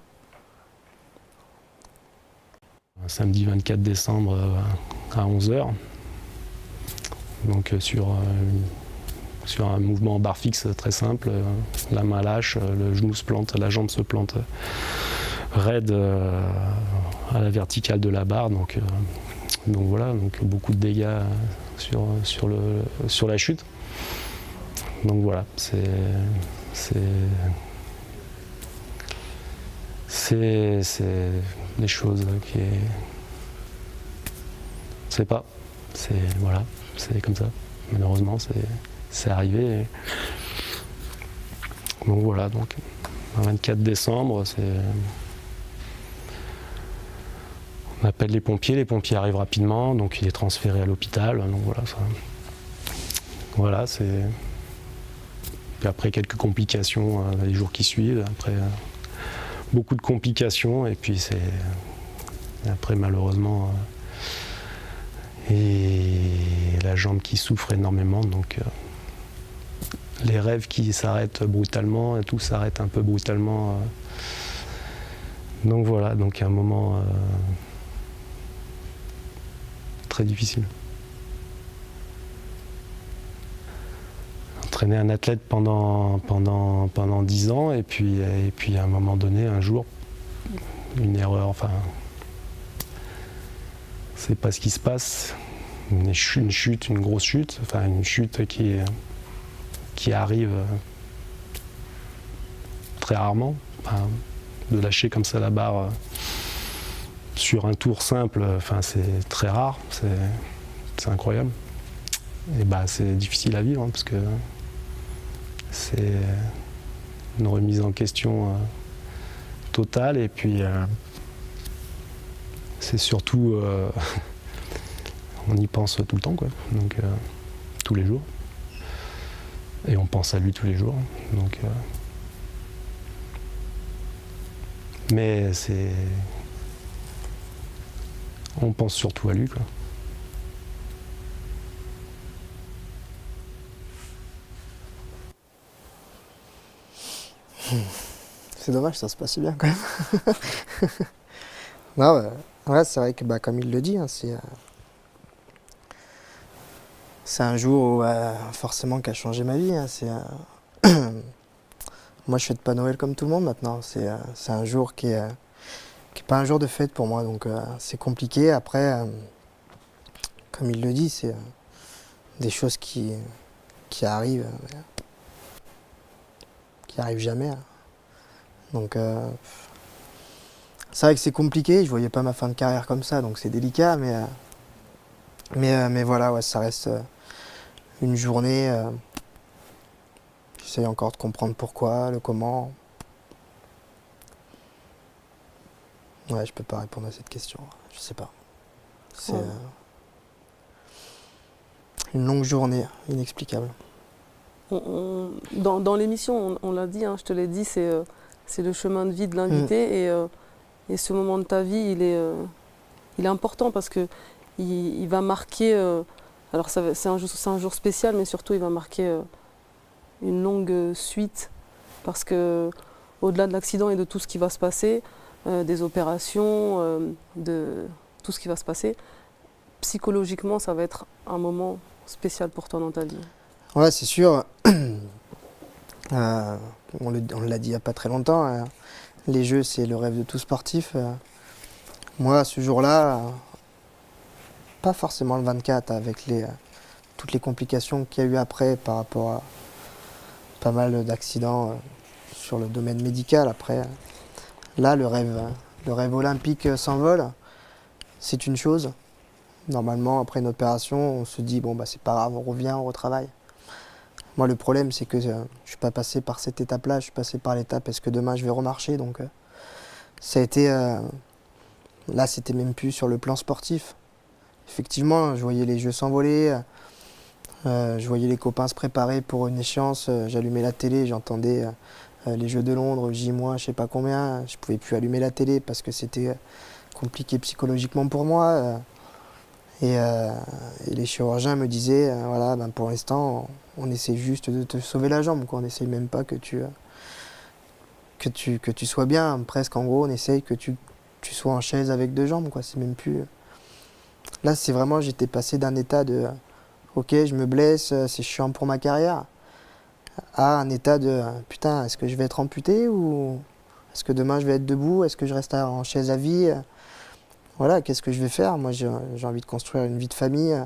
Samedi 24 décembre à 11h. Donc sur un mouvement barre fixe très simple, la main lâche, le genou se plante, la jambe se plante raide à la verticale de la barre. Donc voilà, donc beaucoup de dégâts sur la chute. Donc voilà, c'est des choses qui c'est pas, voilà, c'est comme ça. Malheureusement, c'est arrivé. Donc voilà, donc le 24 décembre, on appelle les pompiers arrivent rapidement, donc il est transféré à l'hôpital. Donc voilà, c'est. Puis après quelques complications les jours qui suivent, après beaucoup de complications, et puis après malheureusement et la jambe qui souffre énormément, donc les rêves qui s'arrêtent brutalement, tout s'arrête un peu brutalement. Donc voilà, donc un moment très difficile. Entraîner un athlète pendant 10 ans, et puis à un moment donné, un jour, une erreur, enfin, c'est pas ce qui se passe, une chute, une grosse chute, enfin une chute qui arrive très rarement, enfin, de lâcher comme ça la barre sur un tour simple, enfin c'est très rare, c'est incroyable. Et c'est difficile à vivre, hein, parce que c'est une remise en question totale. Et puis, c'est surtout, on y pense tout le temps, quoi. Donc, tous les jours. Et on pense à lui tous les jours. Donc, mais on pense surtout à lui, quoi. C'est dommage, ça se passe si bien quand même. Non, ouais, c'est vrai que comme il le dit, hein, c'est un jour où, forcément qui a changé ma vie. Hein, moi, je fête pas Noël comme tout le monde maintenant. C'est un jour qui est pas un jour de fête pour moi, donc c'est compliqué. Après, comme il le dit, c'est des choses qui arrivent, qui arrivent jamais. Hein. Donc, c'est vrai que c'est compliqué. Je voyais pas ma fin de carrière comme ça, donc c'est délicat. Mais voilà, ouais, ça reste une journée. J'essaye encore de comprendre pourquoi, le comment. Ouais, je peux pas répondre à cette question. Je sais pas. C'est une longue journée, inexplicable. Dans l'émission, on l'a dit, hein, je te l'ai dit, c'est le chemin de vie de l'invité. Et ce moment de ta vie, il est important parce que il va marquer. Alors c'est un jour spécial, mais surtout il va marquer une longue suite parce que au-delà de l'accident et de tout ce qui va se passer, des opérations, de tout ce qui va se passer, psychologiquement, ça va être un moment spécial pour toi dans ta vie. Ouais, c'est sûr. On l'a dit il n'y a pas très longtemps. Les Jeux, c'est le rêve de tout sportif. Moi, ce jour-là, pas forcément le 24, avec toutes les complications qu'il y a eu après par rapport à pas mal d'accidents sur le domaine médical. Après, là, le rêve olympique s'envole. C'est une chose. Normalement, après une opération, on se dit, bon, c'est pas grave, on revient, on retravaille. Moi, le problème, c'est que je ne suis pas passé par cette étape-là, je suis passé par l'étape, est-ce que demain je vais remarcher? Donc, ça a été. Là, c'était même plus sur le plan sportif. Effectivement, je voyais les Jeux s'envoler, je voyais les copains se préparer pour une échéance, j'allumais la télé, j'entendais les Jeux de Londres, J-, je sais pas combien, je pouvais plus allumer la télé parce que c'était compliqué psychologiquement pour moi. Et les chirurgiens me disaient, voilà, pour l'instant, on essaie juste de te sauver la jambe, quoi. On n'essaye même pas que tu sois bien. Presque, en gros, on essaye que tu sois en chaise avec deux jambes, quoi. C'est même plus... Là, c'est vraiment, j'étais passé d'un état de, ok, je me blesse, c'est chiant pour ma carrière, à un état de, putain, est-ce que je vais être amputé ou est-ce que demain je vais être debout, est-ce que je reste en chaise à vie? Voilà, qu'est-ce que je vais faire? Moi, j'ai envie de construire une vie de famille.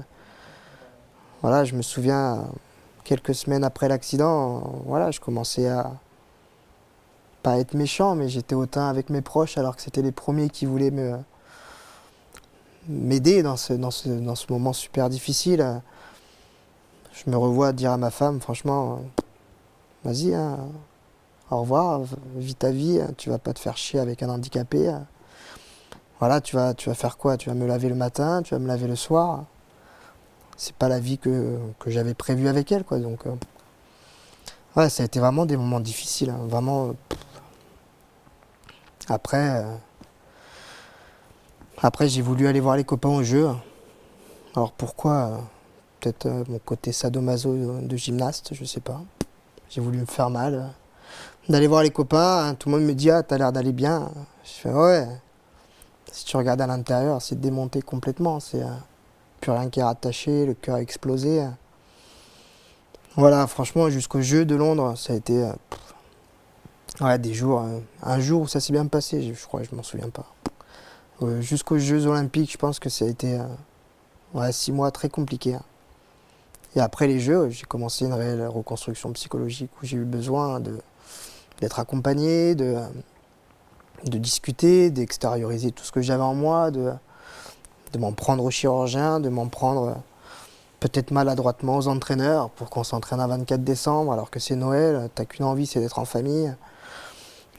Voilà, je me souviens, quelques semaines après l'accident, voilà, je commençais à pas être méchant, mais j'étais hautain avec mes proches alors que c'était les premiers qui voulaient m'aider dans ce moment super difficile. Je me revois dire à ma femme, franchement, vas-y, hein, au revoir, vis ta vie, tu vas pas te faire chier avec un handicapé. Voilà, tu vas faire quoi? Tu vas me laver le matin, tu vas me laver le soir. C'est pas la vie que j'avais prévue avec elle, quoi. Donc, ouais, ça a été vraiment des moments difficiles, hein, vraiment. Après, j'ai voulu aller voir les copains au jeu. Alors pourquoi? Peut-être mon côté sadomaso de gymnaste, je sais pas. J'ai voulu me faire mal. D'aller voir les copains, hein, tout le monde me dit, ah, t'as l'air d'aller bien. Je fais, ouais. Si tu regardes à l'intérieur, c'est démonté complètement. C'est plus rien qui est rattaché, le cœur a explosé. Voilà, franchement, jusqu'au Jeux de Londres, ça a été ouais, des jours. Un jour où ça s'est bien passé, je crois, je m'en souviens pas. Jusqu'aux Jeux Olympiques, je pense que ça a été 6 mois très compliqués. Hein. Et après les Jeux, j'ai commencé une réelle reconstruction psychologique où j'ai eu besoin d'être accompagné, de discuter, d'extérioriser tout ce que j'avais en moi, de m'en prendre au chirurgien, de m'en prendre peut-être maladroitement aux entraîneurs pour qu'on s'entraîne à 24 décembre alors que c'est Noël, t'as qu'une envie, c'est d'être en famille.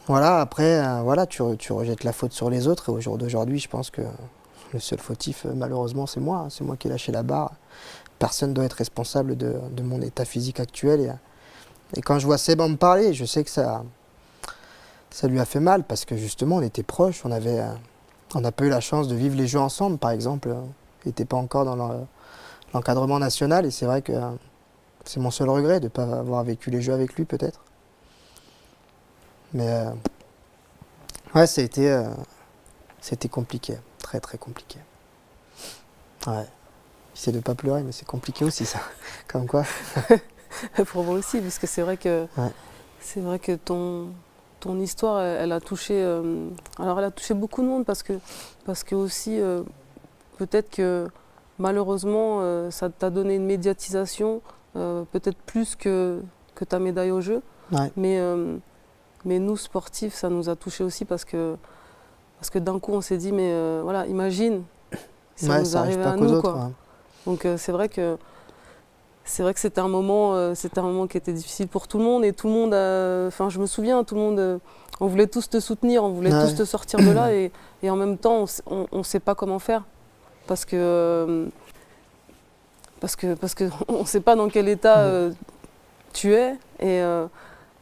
Voilà, après, tu rejettes la faute sur les autres et au jour d'aujourd'hui, je pense que le seul fautif, malheureusement, c'est moi. C'est moi qui ai lâché la barre. Personne ne doit être responsable de mon état physique actuel. Et quand je vois Seb en me parler, je sais que ça lui a fait mal parce que justement, on était proches. On n'a pas eu la chance de vivre les Jeux ensemble, par exemple. Il n'était pas encore dans l'encadrement national et c'est vrai que c'est mon seul regret de ne pas avoir vécu les Jeux avec lui, peut-être. Mais ouais, c'était compliqué, très très compliqué. Ouais. J'essaie de ne pas pleurer, mais c'est compliqué aussi ça. Comme quoi. Pour moi aussi, parce que c'est vrai que ton histoire, elle a touché. Alors elle a touché beaucoup de monde parce que aussi peut-être que malheureusement ça t'a donné une médiatisation peut-être plus que ta médaille au jeu. Ouais. Mais nous, sportifs, ça nous a touchés aussi parce que d'un coup, on s'est dit, mais voilà, imagine, ça nous arrivait à nous, quoi. Ouais. Donc c'est vrai que c'était un moment qui était difficile pour tout le monde et tout le monde, enfin, je me souviens, tout le monde, on voulait tous te soutenir, on voulait tous te sortir de là et en même temps, on ne sait pas comment faire parce que on ne sait pas dans quel état tu es et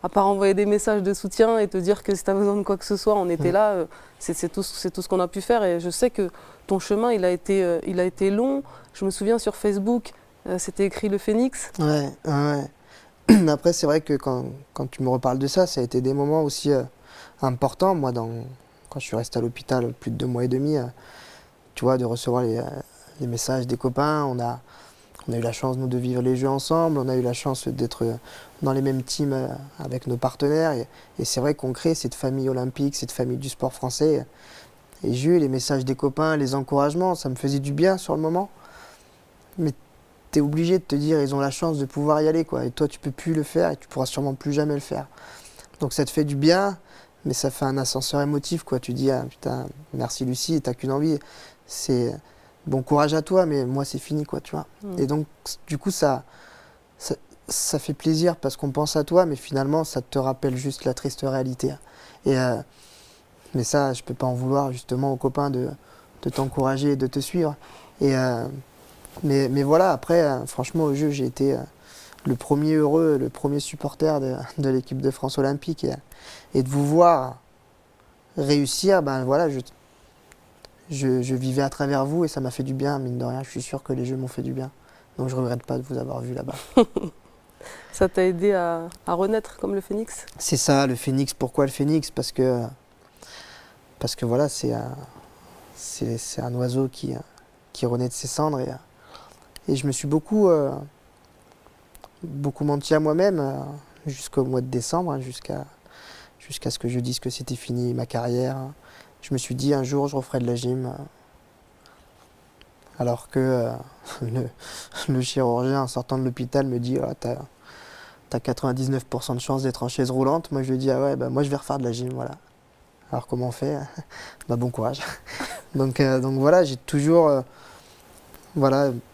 à part envoyer des messages de soutien et te dire que si tu as besoin de quoi que ce soit, on était là, c'est tout ce qu'on a pu faire. Et je sais que ton chemin, il a été long. Je me souviens sur Facebook, c'était écrit le Phénix. Ouais. Après, c'est vrai que quand tu me reparles de ça, ça a été des moments aussi importants. Moi, quand je suis resté à l'hôpital plus de 2 mois et demi, tu vois, de recevoir les messages des copains, on a eu la chance, nous, de vivre les Jeux ensemble. On a eu la chance d'être dans les mêmes teams avec nos partenaires. Et c'est vrai qu'on crée cette famille olympique, cette famille du sport français. Et j'ai eu les messages des copains, les encouragements. Ça me faisait du bien sur le moment. Mais tu es obligé de te dire, ils ont la chance de pouvoir y aller, quoi. Et toi, tu peux plus le faire et tu pourras sûrement plus jamais le faire. Donc ça te fait du bien, mais ça fait un ascenseur émotif, quoi. Tu dis, ah putain, merci Lucie, t'as qu'une envie. C'est bon courage à toi, mais moi c'est fini, quoi, tu vois. Et donc, du coup, ça fait plaisir parce qu'on pense à toi, mais finalement, ça te rappelle juste la triste réalité. Mais ça, je peux pas en vouloir justement aux copains de t'encourager et de te suivre. Mais voilà, après, franchement, au jeu, j'ai été le premier heureux, le premier supporter de l'équipe de France olympique. Et de vous voir réussir, ben voilà, je vivais à travers vous et ça m'a fait du bien, mine de rien. Je suis sûr que les Jeux m'ont fait du bien. Donc je ne regrette pas de vous avoir vu là-bas. Ça t'a aidé à renaître comme le Phénix ? C'est ça, le Phénix. Pourquoi le Phénix ? Parce que voilà, c'est un oiseau qui renaît de ses cendres. Et je me suis beaucoup menti à moi-même jusqu'au mois de décembre, jusqu'à ce que je dise que c'était fini ma carrière. Je me suis dit un jour je referai de la gym. Alors que le chirurgien en sortant de l'hôpital me dit oh, t'as 99% de chance d'être en chaise roulante. Moi je lui dis ah ouais, bah, moi je vais refaire de la gym, voilà. Alors comment on fait ? Bah, bon courage. donc voilà, j'ai toujours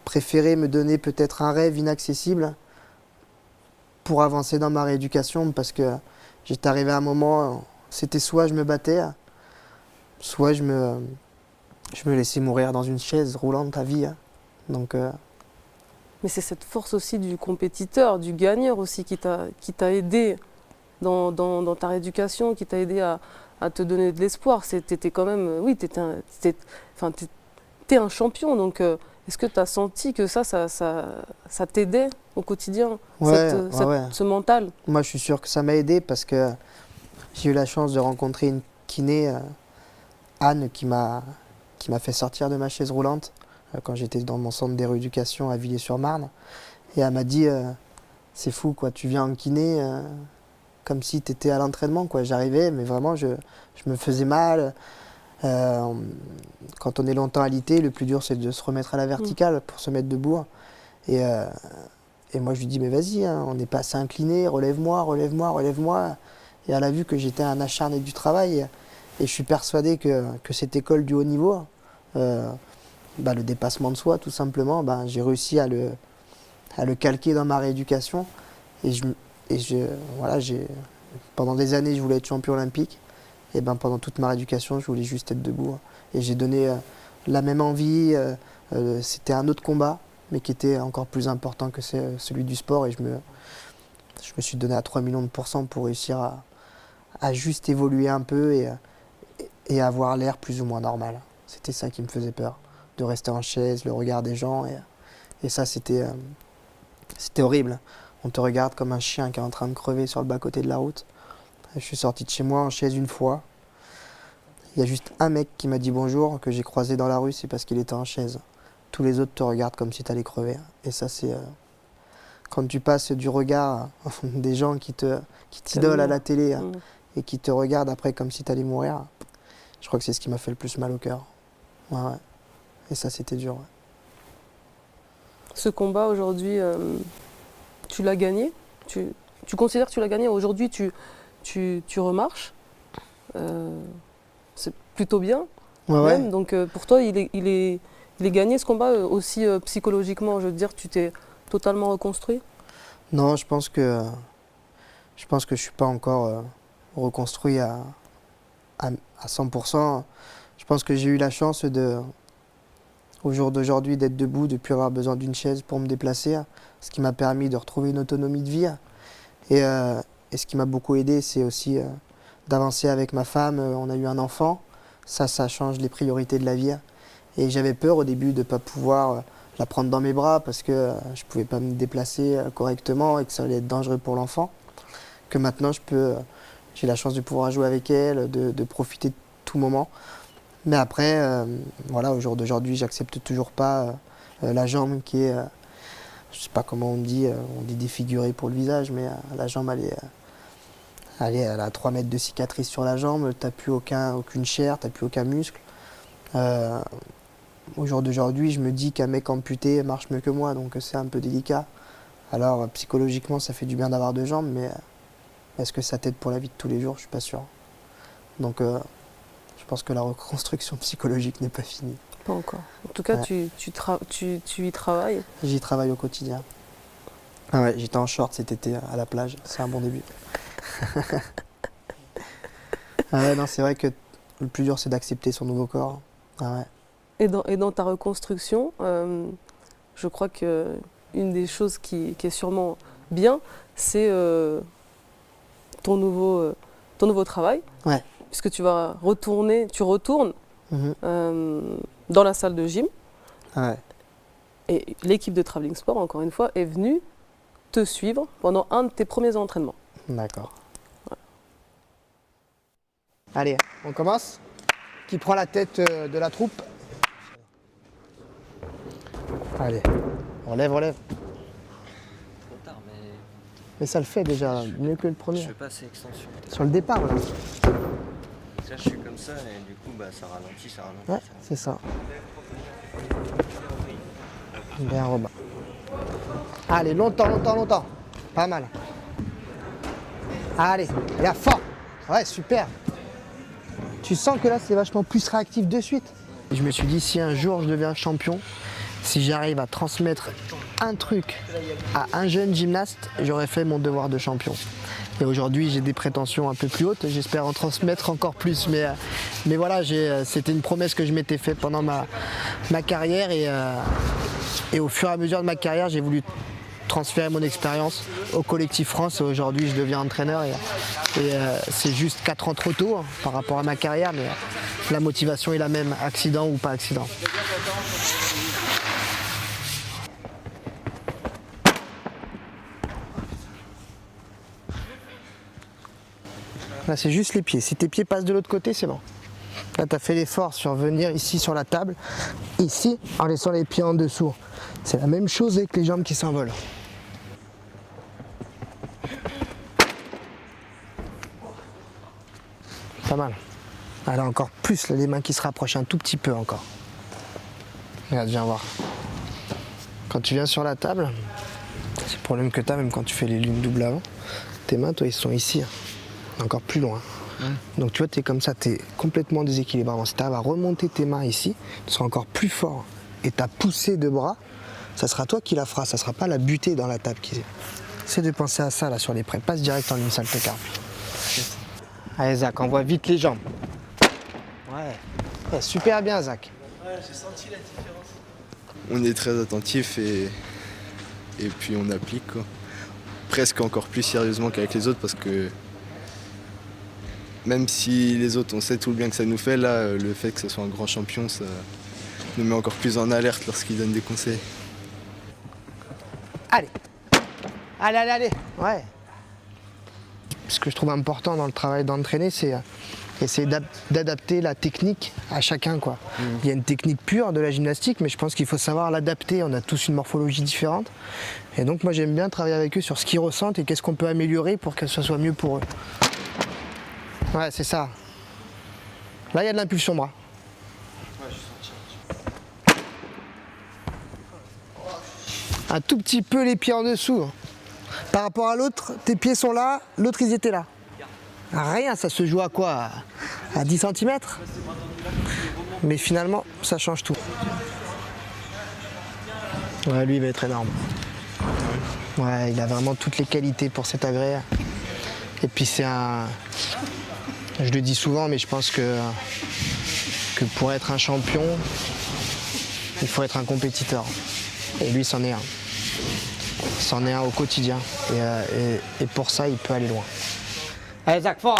préféré me donner peut-être un rêve inaccessible pour avancer dans ma rééducation parce que j'étais arrivé à un moment, c'était soit je me battais, soit je me laissais mourir dans une chaise roulante à vie. Donc, Mais c'est cette force aussi du compétiteur, du gagneur aussi qui t'a aidé dans ta rééducation, qui t'a aidé à te donner de l'espoir. T'étais quand même, oui, t'es un champion. Donc, est-ce que tu as senti que ça t'aidait au quotidien, ce mental ? Moi, je suis sûr que ça m'a aidé parce que j'ai eu la chance de rencontrer une kiné, Anne, qui m'a fait sortir de ma chaise roulante quand j'étais dans mon centre de rééducation à Villiers-sur-Marne. Et elle m'a dit, c'est fou, quoi, tu viens en kiné comme si tu étais à l'entraînement, quoi. J'arrivais, mais vraiment, je me faisais mal. Quand on est longtemps alité, le plus dur, c'est de se remettre à la verticale pour se mettre debout. Et moi, je lui dis, mais vas-y, hein, on n'est pas assez incliné, relève-moi. Et elle a vu que j'étais un acharné du travail. Et je suis persuadé que cette école du haut niveau, le dépassement de soi, tout simplement, j'ai réussi à le à le calquer dans ma rééducation. Voilà, pendant des années, je voulais être champion olympique. Et ben, pendant toute ma rééducation, je voulais juste être debout. Et j'ai donné la même envie. C'était un autre combat, mais qui était encore plus important que celui du sport. Et je me suis donné à 3 millions de % pour réussir à juste évoluer un peu et avoir l'air plus ou moins normal. C'était ça qui me faisait peur, de rester en chaise, le regard des gens. Et ça, c'était horrible. On te regarde comme un chien qui est en train de crever sur le bas-côté de la route. Je suis sorti de chez moi en chaise une fois. Il y a juste un mec qui m'a dit bonjour, que j'ai croisé dans la rue, c'est parce qu'il était en chaise. Tous les autres te regardent comme si tu allais crever. Et ça, c'est... Quand tu passes du regard des gens qui t'idolent à la télé et qui te regardent après comme si tu allais mourir, je crois que c'est ce qui m'a fait le plus mal au cœur. Ouais. Et ça, c'était dur. Ouais. Ce combat, aujourd'hui, tu l'as gagné. Tu considères que tu l'as gagné. Aujourd'hui, tu remarches. C'est plutôt bien. Ouais. Donc, pour toi, il est gagné, ce combat, aussi psychologiquement. Je veux dire, tu t'es totalement reconstruit? Non, je pense que je suis pas encore reconstruit à 100%. Je pense que j'ai eu la chance au jour d'aujourd'hui d'être debout, de ne plus avoir besoin d'une chaise pour me déplacer, ce qui m'a permis de retrouver une autonomie de vie. Et ce qui m'a beaucoup aidé, c'est aussi d'avancer avec ma femme. On a eu un enfant, ça change les priorités de la vie. Et j'avais peur au début de ne pas pouvoir la prendre dans mes bras parce que je ne pouvais pas me déplacer correctement et que ça allait être dangereux pour l'enfant. Que maintenant, j'ai la chance de pouvoir jouer avec elle, de profiter de tout moment. Mais après, voilà, au jour d'aujourd'hui, j'accepte toujours pas la jambe qui est, je sais pas comment on dit défigurée pour le visage, mais la jambe, elle a 3 mètres de cicatrice sur la jambe, t'as plus aucune chair, t'as plus aucun muscle. Au jour d'aujourd'hui, je me dis qu'un mec amputé marche mieux que moi, donc c'est un peu délicat. Alors psychologiquement, ça fait du bien d'avoir 2 jambes, mais est-ce que ça t'aide pour la vie de tous les jours? Je suis pas sûr. Donc je pense que la reconstruction psychologique n'est pas finie. Pas encore. En tout cas, ouais. tu y travailles? J'y travaille au quotidien. Ah ouais, j'étais en short cet été à la plage, c'est un bon début. Ah ouais, non, c'est vrai que le plus dur, c'est d'accepter son nouveau corps. Ah ouais. Et dans ta reconstruction, je crois qu'une des choses qui est sûrement bien, c'est ton nouveau travail. Ouais. Puisque tu retournes dans la salle de gym. Ouais. Et l'équipe de Travelling Sport, encore une fois, est venue te suivre pendant un de tes premiers entraînements. D'accord. Ouais. Allez, on commence. Qui prend la tête de la troupe? Allez, relève. Trop tard, mais ça le fait déjà, mieux que le premier. Je fais pas assez extension. Sur le départ, là. Là, je suis comme ça et du coup, ça ralentit. Ouais, c'est ça. Bien, Robin. Allez, longtemps. Pas mal. Allez, et à fort. Ouais, super. Tu sens que là, c'est vachement plus réactif de suite. Et je me suis dit, si un jour je deviens champion, si j'arrive à transmettre un truc à un jeune gymnaste, j'aurais fait mon devoir de champion. Et aujourd'hui, j'ai des prétentions un peu plus hautes, j'espère en transmettre encore plus. Mais voilà, c'était une promesse que je m'étais faite pendant ma carrière et au fur et à mesure de ma carrière, j'ai voulu transférer mon expérience au collectif France et aujourd'hui je deviens entraîneur et c'est juste 4 ans trop tôt par rapport à ma carrière, mais la motivation est la même, accident ou pas accident. Là c'est juste les pieds, si tes pieds passent de l'autre côté c'est bon. Là tu as fait l'effort sur venir ici sur la table, ici en laissant les pieds en dessous. C'est la même chose avec les jambes qui s'envolent. Pas mal. Allez, encore plus, là, les mains qui se rapprochent un tout petit peu encore. Regarde, viens voir. Quand tu viens sur la table, c'est le problème que tu as même quand tu fais les lunes doubles avant. Tes mains, toi, ils sont ici, encore plus loin. Donc tu vois, tu es comme ça, tu es complètement déséquilibré. Si tu arrives à remonter tes mains ici, tu seras encore plus fort. Et ta poussée de bras ça sera toi qui la feras, ça sera pas la butée dans la table. Essaie de penser à ça là sur les prêts. Passe direct en une salle tocard. Allez Zach, envoie vite les jambes. Ouais, super bien Zach. Ouais, j'ai senti la différence. On est très attentif et puis on applique quoi. Presque encore plus sérieusement qu'avec les autres parce que même si les autres on sait tout le bien que ça nous fait, là le fait que ce soit un grand champion, ça nous met encore plus en alerte lorsqu'il donne des conseils. Allez, ouais. Ce que je trouve important dans le travail d'entraîner, c'est essayer d'adapter la technique à chacun, quoi. Il y a une technique pure de la gymnastique, mais je pense qu'il faut savoir l'adapter. On a tous une morphologie différente. Et donc moi j'aime bien travailler avec eux sur ce qu'ils ressentent et qu'est-ce qu'on peut améliorer pour que ce soit mieux pour eux. Ouais, c'est ça. Là, il y a de l'impulsion bras. Un tout petit peu les pieds en dessous. Par rapport à l'autre, tes pieds sont là, l'autre ils étaient là. Rien, ça se joue à quoi? À 10 cm. Mais finalement, ça change tout. Ouais, lui il va être énorme. Ouais, il a vraiment toutes les qualités pour cet agrès. Et puis c'est un... Je le dis souvent, mais je pense que pour être un champion, il faut être un compétiteur. Et lui, c'en est un. C'en est un au quotidien. Et pour ça, il peut aller loin. Allez, Zach, fort!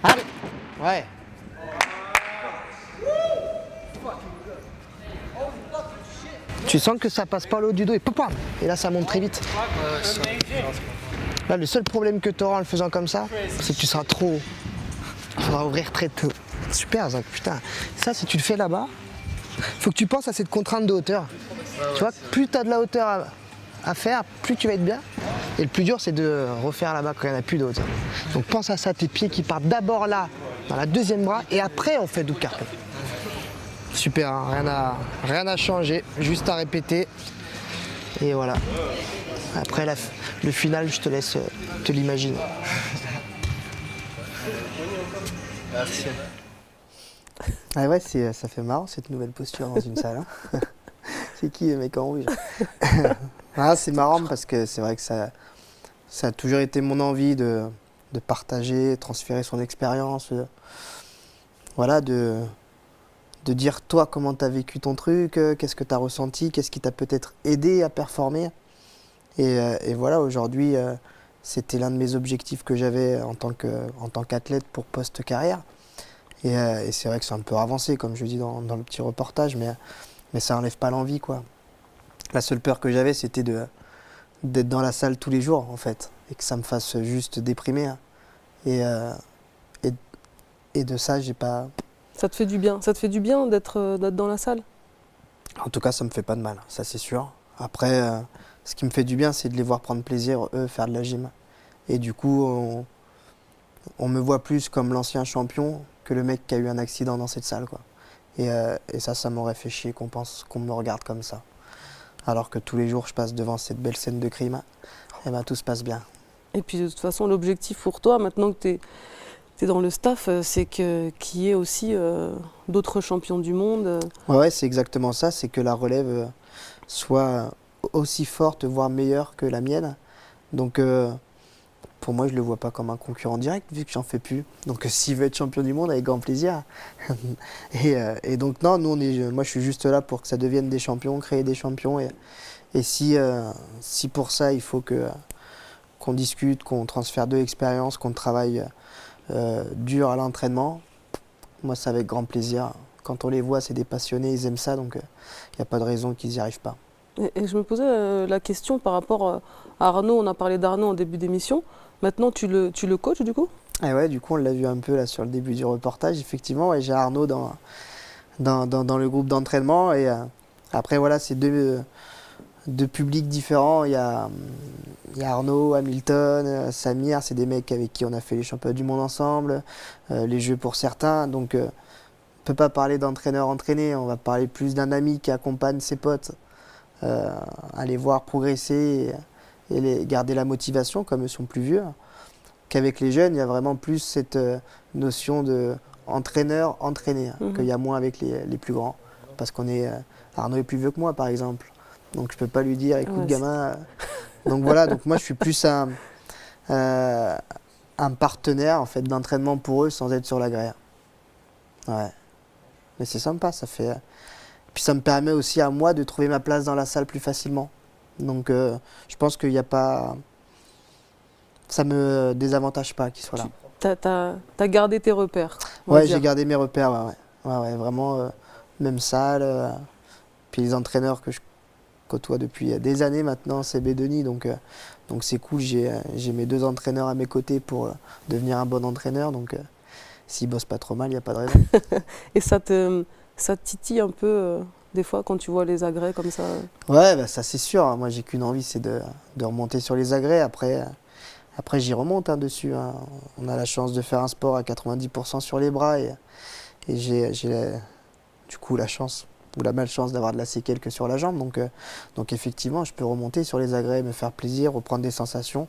Allez! Ouais! Tu sens que ça passe pas le haut du dos et pop, et là ça monte très vite. Là, le seul problème que tu auras en le faisant comme ça, c'est que tu seras trop haut. Il faudra ouvrir très tôt. Super, Zach, putain. Ça, si tu le fais là-bas, faut que tu penses à cette contrainte de hauteur. Tu vois, plus tu as de la hauteur à faire, plus tu vas être bien. Et le plus dur, c'est de refaire là-bas quand il n'y en a plus de hauteur. Donc pense à ça, tes pieds qui partent d'abord là, dans la deuxième bras, et après on fait double carpé. Super, hein, rien à changer, juste à répéter. Et voilà. Après le final, je te laisse te l'imaginer. Merci. Ah ouais, ça fait marrant cette nouvelle posture dans une salle. Hein. C'est qui le mec en rouge? Ah, c'est marrant parce que c'est vrai que ça a toujours été mon envie de partager, transférer son expérience. Voilà, de dire toi comment tu as vécu ton truc, qu'est-ce que tu as ressenti, qu'est-ce qui t'a peut-être aidé à performer. Et voilà, aujourd'hui, c'était l'un de mes objectifs que j'avais en tant qu'athlète pour post-carrière. Et c'est vrai que c'est un peu avancé, comme je dis dans le petit reportage, mais ça n'enlève pas l'envie, quoi. La seule peur que j'avais, c'était d'être dans la salle tous les jours, en fait, et que ça me fasse juste déprimer. Et de ça, j'ai pas... Ça te fait du bien? Ça te fait du bien d'être dans la salle? En tout cas, ça me fait pas de mal, ça c'est sûr. Après, ce qui me fait du bien, c'est de les voir prendre plaisir, eux, faire de la gym. Et du coup, on me voit plus comme l'ancien champion que le mec qui a eu un accident dans cette salle, quoi. Et ça m'aurait fait chier qu'on pense qu'on me regarde comme ça. Alors que tous les jours, je passe devant cette belle scène de crime, et ben tout se passe bien. Et puis de toute façon, l'objectif pour toi, maintenant que tu es dans le staff, c'est qu'il y ait aussi d'autres champions du monde. Ouais, c'est exactement ça, c'est que la relève soit aussi forte, voire meilleure que la mienne. Donc pour moi, je le vois pas comme un concurrent direct, vu que j'en fais plus. Donc s'il veut être champion du monde, avec grand plaisir. et donc non, moi je suis juste là pour que ça devienne des champions, créer des champions. Et si pour ça, il faut qu'on discute, qu'on transfère de l'expérience, qu'on travaille dur à l'entraînement, moi c'est avec grand plaisir. Quand on les voit, c'est des passionnés, ils aiment ça, donc il n'y a pas de raison qu'ils n'y arrivent pas. Et je me posais la question par rapport à Arnaud, on a parlé d'Arnaud en début d'émission. Maintenant, tu le coaches du coup? Ah ouais, du coup, on l'a vu un peu là sur le début du reportage. Effectivement, ouais, j'ai Arnaud dans le groupe d'entraînement. Et après, voilà, c'est deux publics différents. Il y a Arnaud, Hamilton, Samir, c'est des mecs avec qui on a fait les championnats du monde ensemble, les jeux pour certains. Donc, on ne peut pas parler d'entraîneur entraîné. On va parler plus d'un ami qui accompagne ses potes à les voir progresser et garder la motivation, comme ils sont plus vieux. Qu'avec les jeunes, il y a vraiment plus cette notion d'entraîneur entraîné, qu'il y a moins avec les plus grands. Parce Arnaud est plus vieux que moi, par exemple. Donc je peux pas lui dire, écoute Ouais, gamin. Donc voilà, donc moi je suis plus un partenaire en fait d'entraînement pour eux sans être sur la grille. Ouais. Mais c'est sympa, ça fait. Puis ça me permet aussi à moi de trouver ma place dans la salle plus facilement. Donc je pense qu'il n'y a pas. Ça me désavantage pas qu'ils soient là. T'as gardé tes repères. On va Ouais, dire. j'ai gardé mes repères, ouais, vraiment même salle. Puis les entraîneurs que je côtoie depuis des années maintenant, c'est Denis, donc c'est cool. J'ai mes 2 entraîneurs à mes côtés pour devenir un bon entraîneur. Donc s'ils bossent pas trop mal, il n'y a pas de raison. Et ça te titille un peu des fois quand tu vois les agrès comme ça? Ouais, bah, ça c'est sûr. Moi j'ai qu'une envie, c'est de remonter sur les agrès. Après j'y remonte dessus. Hein. On a la chance de faire un sport à 90% sur les bras et j'ai du coup la chance ou la malchance d'avoir de la séquelle que sur la jambe. Donc effectivement, je peux remonter sur les agrès, me faire plaisir, reprendre des sensations,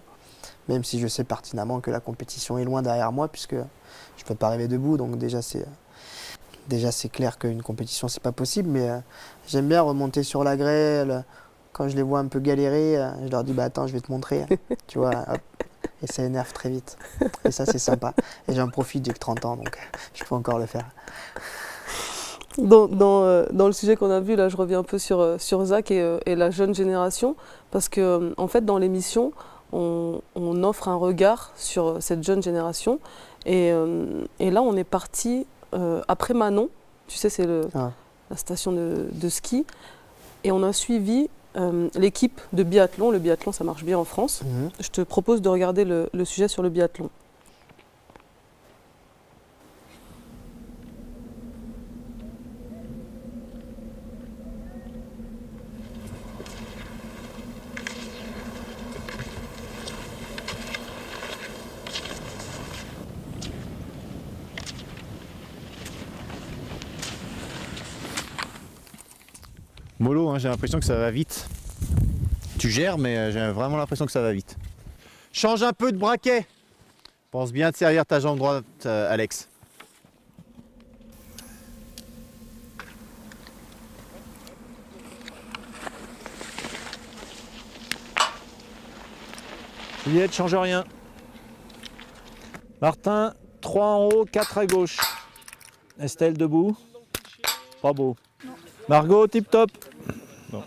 même si je sais pertinemment que la compétition est loin derrière moi puisque je ne peux pas arriver debout. Donc déjà c'est clair qu'une compétition c'est pas possible, mais j'aime bien remonter sur l'agrès. Quand je les vois un peu galérer, je leur dis bah attends, je vais te montrer, tu vois, hop. Et ça énerve très vite. Et ça c'est sympa. Et j'en profite, j'ai que 30 ans, donc je peux encore le faire. Dans le sujet qu'on a vu, là je reviens un peu sur Zach et la jeune génération, parce que en fait dans l'émission, on offre un regard sur cette jeune génération. Et là on est parti après Manon, tu sais c'est la station de ski, et on a suivi l'équipe de biathlon. Le biathlon ça marche bien en France. Je te propose de regarder le sujet sur le biathlon. Mollo, hein, j'ai l'impression que ça va vite. Tu gères, mais j'ai vraiment l'impression que ça va vite. Change un peu de braquet. Pense bien de servir ta jambe droite, Alex. Juliette, change rien. Martin, 3 en haut, 4 à gauche. Estelle, debout. Pas beau. Margot, tip top. Bon.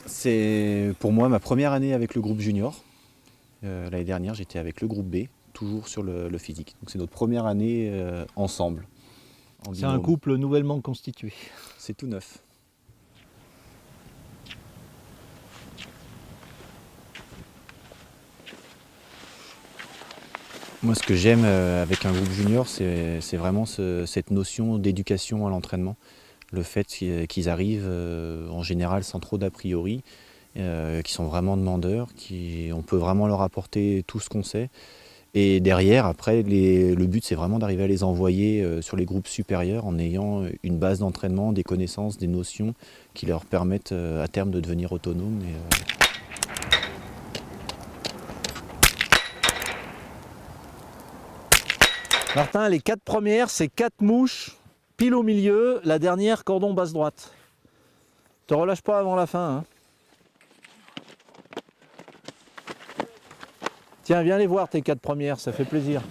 C'est pour moi ma première année avec le groupe junior. L'année dernière, j'étais avec le groupe B, toujours sur le physique. Donc c'est notre première année ensemble. C'est un couple nouvellement constitué. C'est tout neuf. Moi, ce que j'aime avec un groupe junior, c'est vraiment cette notion d'éducation à l'entraînement. Le fait qu'ils arrivent en général sans trop d'a priori, qui sont vraiment demandeurs, on peut vraiment leur apporter tout ce qu'on sait. Et derrière, après, le but, c'est vraiment d'arriver à les envoyer sur les groupes supérieurs en ayant une base d'entraînement, des connaissances, des notions qui leur permettent à terme de devenir autonomes. Martin, les 4 premières, c'est 4 mouches, pile au milieu, la dernière, cordon basse droite. Te relâche pas avant la fin. Hein. Tiens, viens les voir tes 4 premières, ça fait plaisir.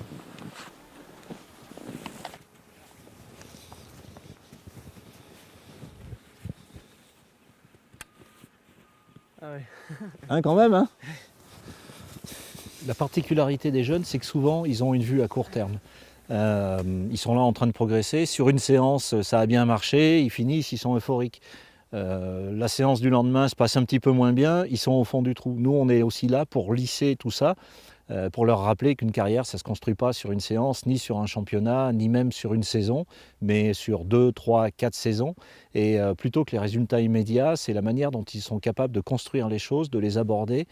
Ah ouais. Hein, quand même, hein. La particularité des jeunes, c'est que souvent, ils ont une vue à court terme. Ils sont là en train de progresser. Sur une séance, ça a bien marché, ils finissent, ils sont euphoriques. La séance du lendemain se passe un petit peu moins bien, ils sont au fond du trou. Nous, on est aussi là pour lisser tout ça, pour leur rappeler qu'une carrière, ça ne se construit pas sur une séance, ni sur un championnat, ni même sur une saison, mais sur 2, 3, 4 saisons. Et plutôt que les résultats immédiats, c'est la manière dont ils sont capables de construire les choses, de les aborder,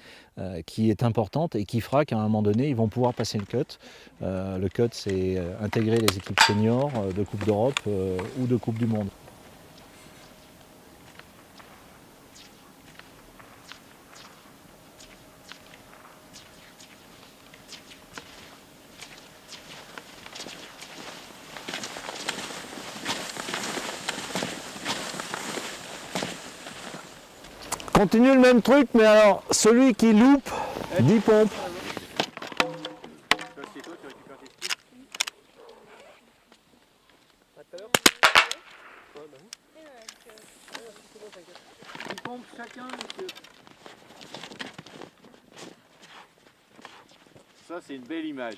qui est importante et qui fera qu'à un moment donné, ils vont pouvoir passer le cut. Le cut, c'est intégrer les équipes seniors de Coupe d'Europe ou de Coupe du Monde. continue le même truc, mais alors celui qui loupe, 10 pompes. Ça, c'est une belle image.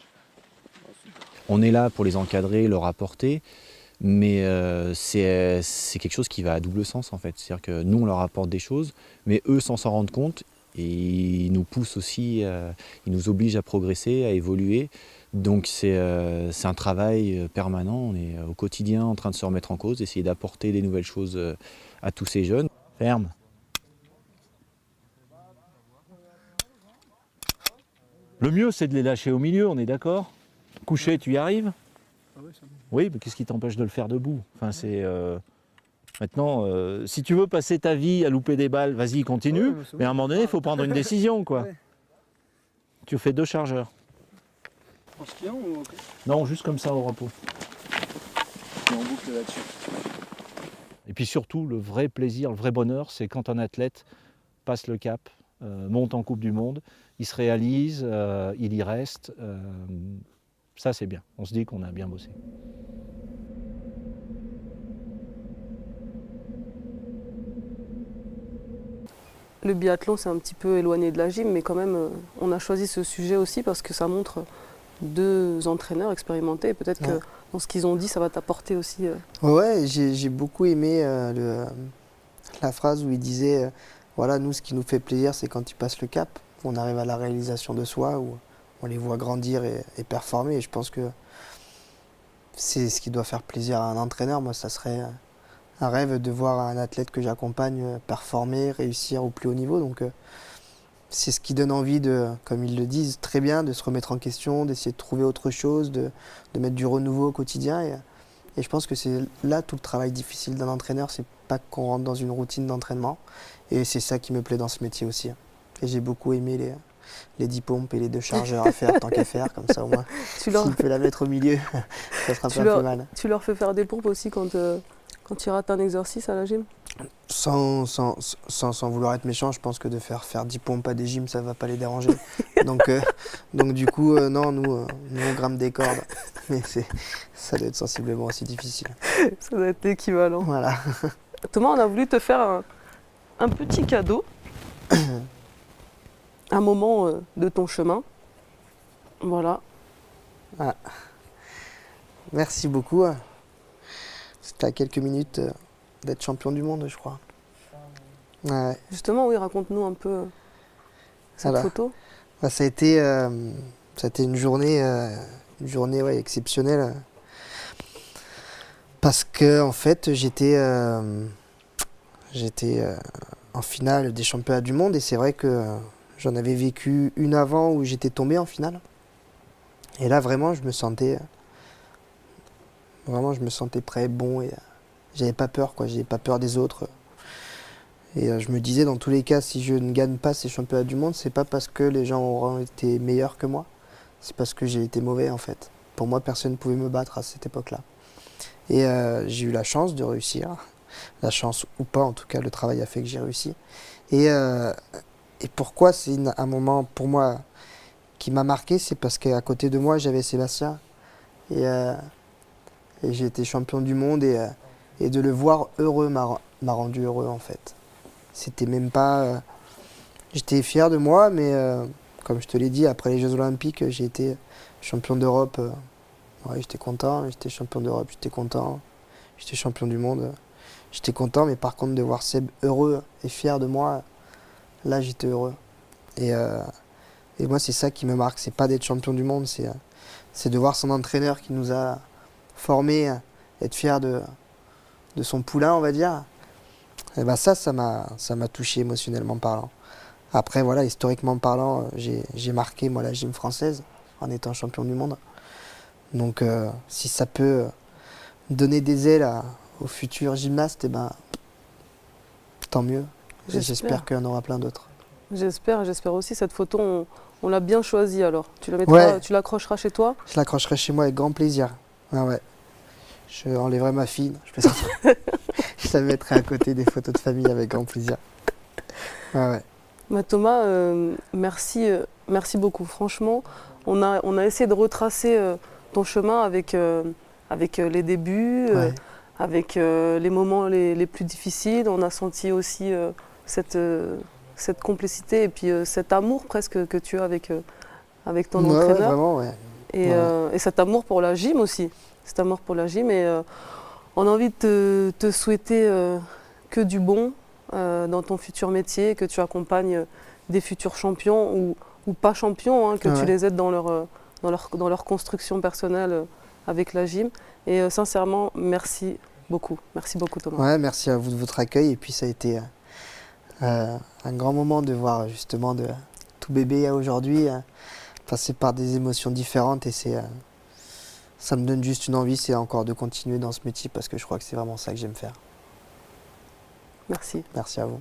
On est là pour les encadrer, leur apporter, mais c'est quelque chose qui va à double sens en fait. C'est-à-dire que nous, on leur apporte des choses, mais eux, sans s'en rendre compte, et ils nous poussent aussi, ils nous obligent à progresser, à évoluer. Donc c'est un travail permanent, on est au quotidien en train de se remettre en cause, essayer d'apporter des nouvelles choses à tous ces jeunes. Ferme. Le mieux, c'est de les lâcher au milieu, on est d'accord? Coucher, tu y arrives? Oui, mais qu'est-ce qui t'empêche de le faire debout? Enfin, c'est maintenant, si tu veux passer ta vie à louper des balles, vas-y, continue. Mais à un moment donné, il faut prendre une décision, quoi. Ouais. Tu fais 2 chargeurs. En skiant ou Non, juste comme ça au repos. en boucle là-dessus? Et puis surtout, le vrai plaisir, le vrai bonheur, c'est quand un athlète passe le cap, monte en Coupe du Monde, il se réalise, il y reste. Ça, c'est bien. On se dit qu'on a bien bossé. Le biathlon, c'est un petit peu éloigné de la gym, mais quand même, on a choisi ce sujet aussi parce que ça montre 2 entraîneurs expérimentés. Peut-être que dans ce qu'ils ont dit, ça va t'apporter aussi. Ouais, j'ai beaucoup aimé la phrase où il disait voilà, nous, ce qui nous fait plaisir, c'est quand ils passent le cap. On arrive à la réalisation de soi, où on les voit grandir et performer. Et je pense que c'est ce qui doit faire plaisir à un entraîneur. Moi, ça serait un rêve de voir un athlète que j'accompagne performer, réussir au plus haut niveau. Donc, c'est ce qui donne envie de, comme ils le disent très bien, de se remettre en question, d'essayer de trouver autre chose, de mettre du renouveau au quotidien. Et je pense que c'est là tout le travail difficile d'un entraîneur, c'est pas qu'on rentre dans une routine d'entraînement. Et c'est ça qui me plaît dans ce métier aussi. Et j'ai beaucoup aimé les 10 pompes et les 2 chargeurs à faire, tant qu'à faire, comme ça au moins. S'il peut la mettre au milieu, ça sera pas plus mal. Tu leur fais faire des pompes aussi quand tu rates un exercice à la gym? Sans vouloir être méchant, je pense que de faire 10 pompes à des gyms, ça va pas les déranger. donc du coup, non, nous on grimpe des cordes. Mais ça doit être sensiblement aussi difficile. Ça doit être l'équivalent. Voilà. Thomas, on a voulu te faire un petit cadeau. Un moment de ton chemin. Voilà. Ah. Merci beaucoup. C'était à quelques minutes d'être champion du monde, je crois. Ouais. Justement, oui, raconte-nous un peu cette photo. Bah, ça a été une journée, ouais, exceptionnelle. Parce que en fait, j'étais en finale des championnats du monde et c'est vrai que j'en avais vécu une avant où j'étais tombé en finale. Et là, vraiment, je me sentais prêt, bon, et j'avais pas peur, quoi. J'avais pas peur des autres. Et je me disais, dans tous les cas, si je ne gagne pas ces championnats du monde, c'est pas parce que les gens auront été meilleurs que moi, c'est parce que j'ai été mauvais, en fait. Pour moi, personne ne pouvait me battre à cette époque-là. Et j'ai eu la chance de réussir. La chance ou pas, en tout cas, le travail a fait que j'ai réussi. Et pourquoi c'est un moment, pour moi, qui m'a marqué, c'est parce qu'à côté de moi, j'avais Sébastien. Et j'ai été champion du monde et de le voir heureux m'a rendu heureux, en fait. C'était même pas... j'étais fier de moi, mais comme je te l'ai dit, après les Jeux Olympiques, j'ai été champion d'Europe. Ouais, j'étais content, j'étais champion d'Europe, j'étais content. J'étais champion du monde, j'étais content, mais par contre de voir Seb heureux et fier de moi, là j'étais heureux. Et moi c'est ça qui me marque, c'est pas d'être champion du monde, c'est de voir son entraîneur qui nous a formés, être fier de son poulain, on va dire. Et ben ça m'a touché émotionnellement parlant. Après voilà, historiquement parlant, j'ai marqué moi la gym française en étant champion du monde. Donc si ça peut donner des ailes aux futurs gymnastes, et ben tant mieux. J'espère qu'il y en aura plein d'autres. J'espère aussi. Cette photo, on l'a bien choisie alors. Tu la mettras, tu l'accrocheras chez toi? Je l'accrocherai chez moi avec grand plaisir. Ah ouais. Je enlèverai ma fille. Je la mettrai à côté des photos de famille avec grand plaisir. Ouais. Bah, Thomas, merci beaucoup. Franchement, on a essayé de retracer ton chemin avec les débuts, avec les moments les plus difficiles. On a senti aussi cette complicité et puis cet amour presque que tu as avec ton entraîneur. Vraiment, ouais. Et cet amour pour la gym aussi. Cet amour pour la gym. Et on a envie de te souhaiter que du bon dans ton futur métier, que tu accompagnes des futurs champions ou pas champions, hein, que tu les aides dans leur construction personnelle avec la gym. Et sincèrement, merci beaucoup. Merci beaucoup, Thomas. Ouais, merci à vous de votre accueil. Et puis ça a été un grand moment de voir justement de tout bébé à aujourd'hui passer par des émotions différentes. Et ça me donne juste une envie, c'est encore de continuer dans ce métier parce que je crois que c'est vraiment ça que j'aime faire. Merci. Merci à vous.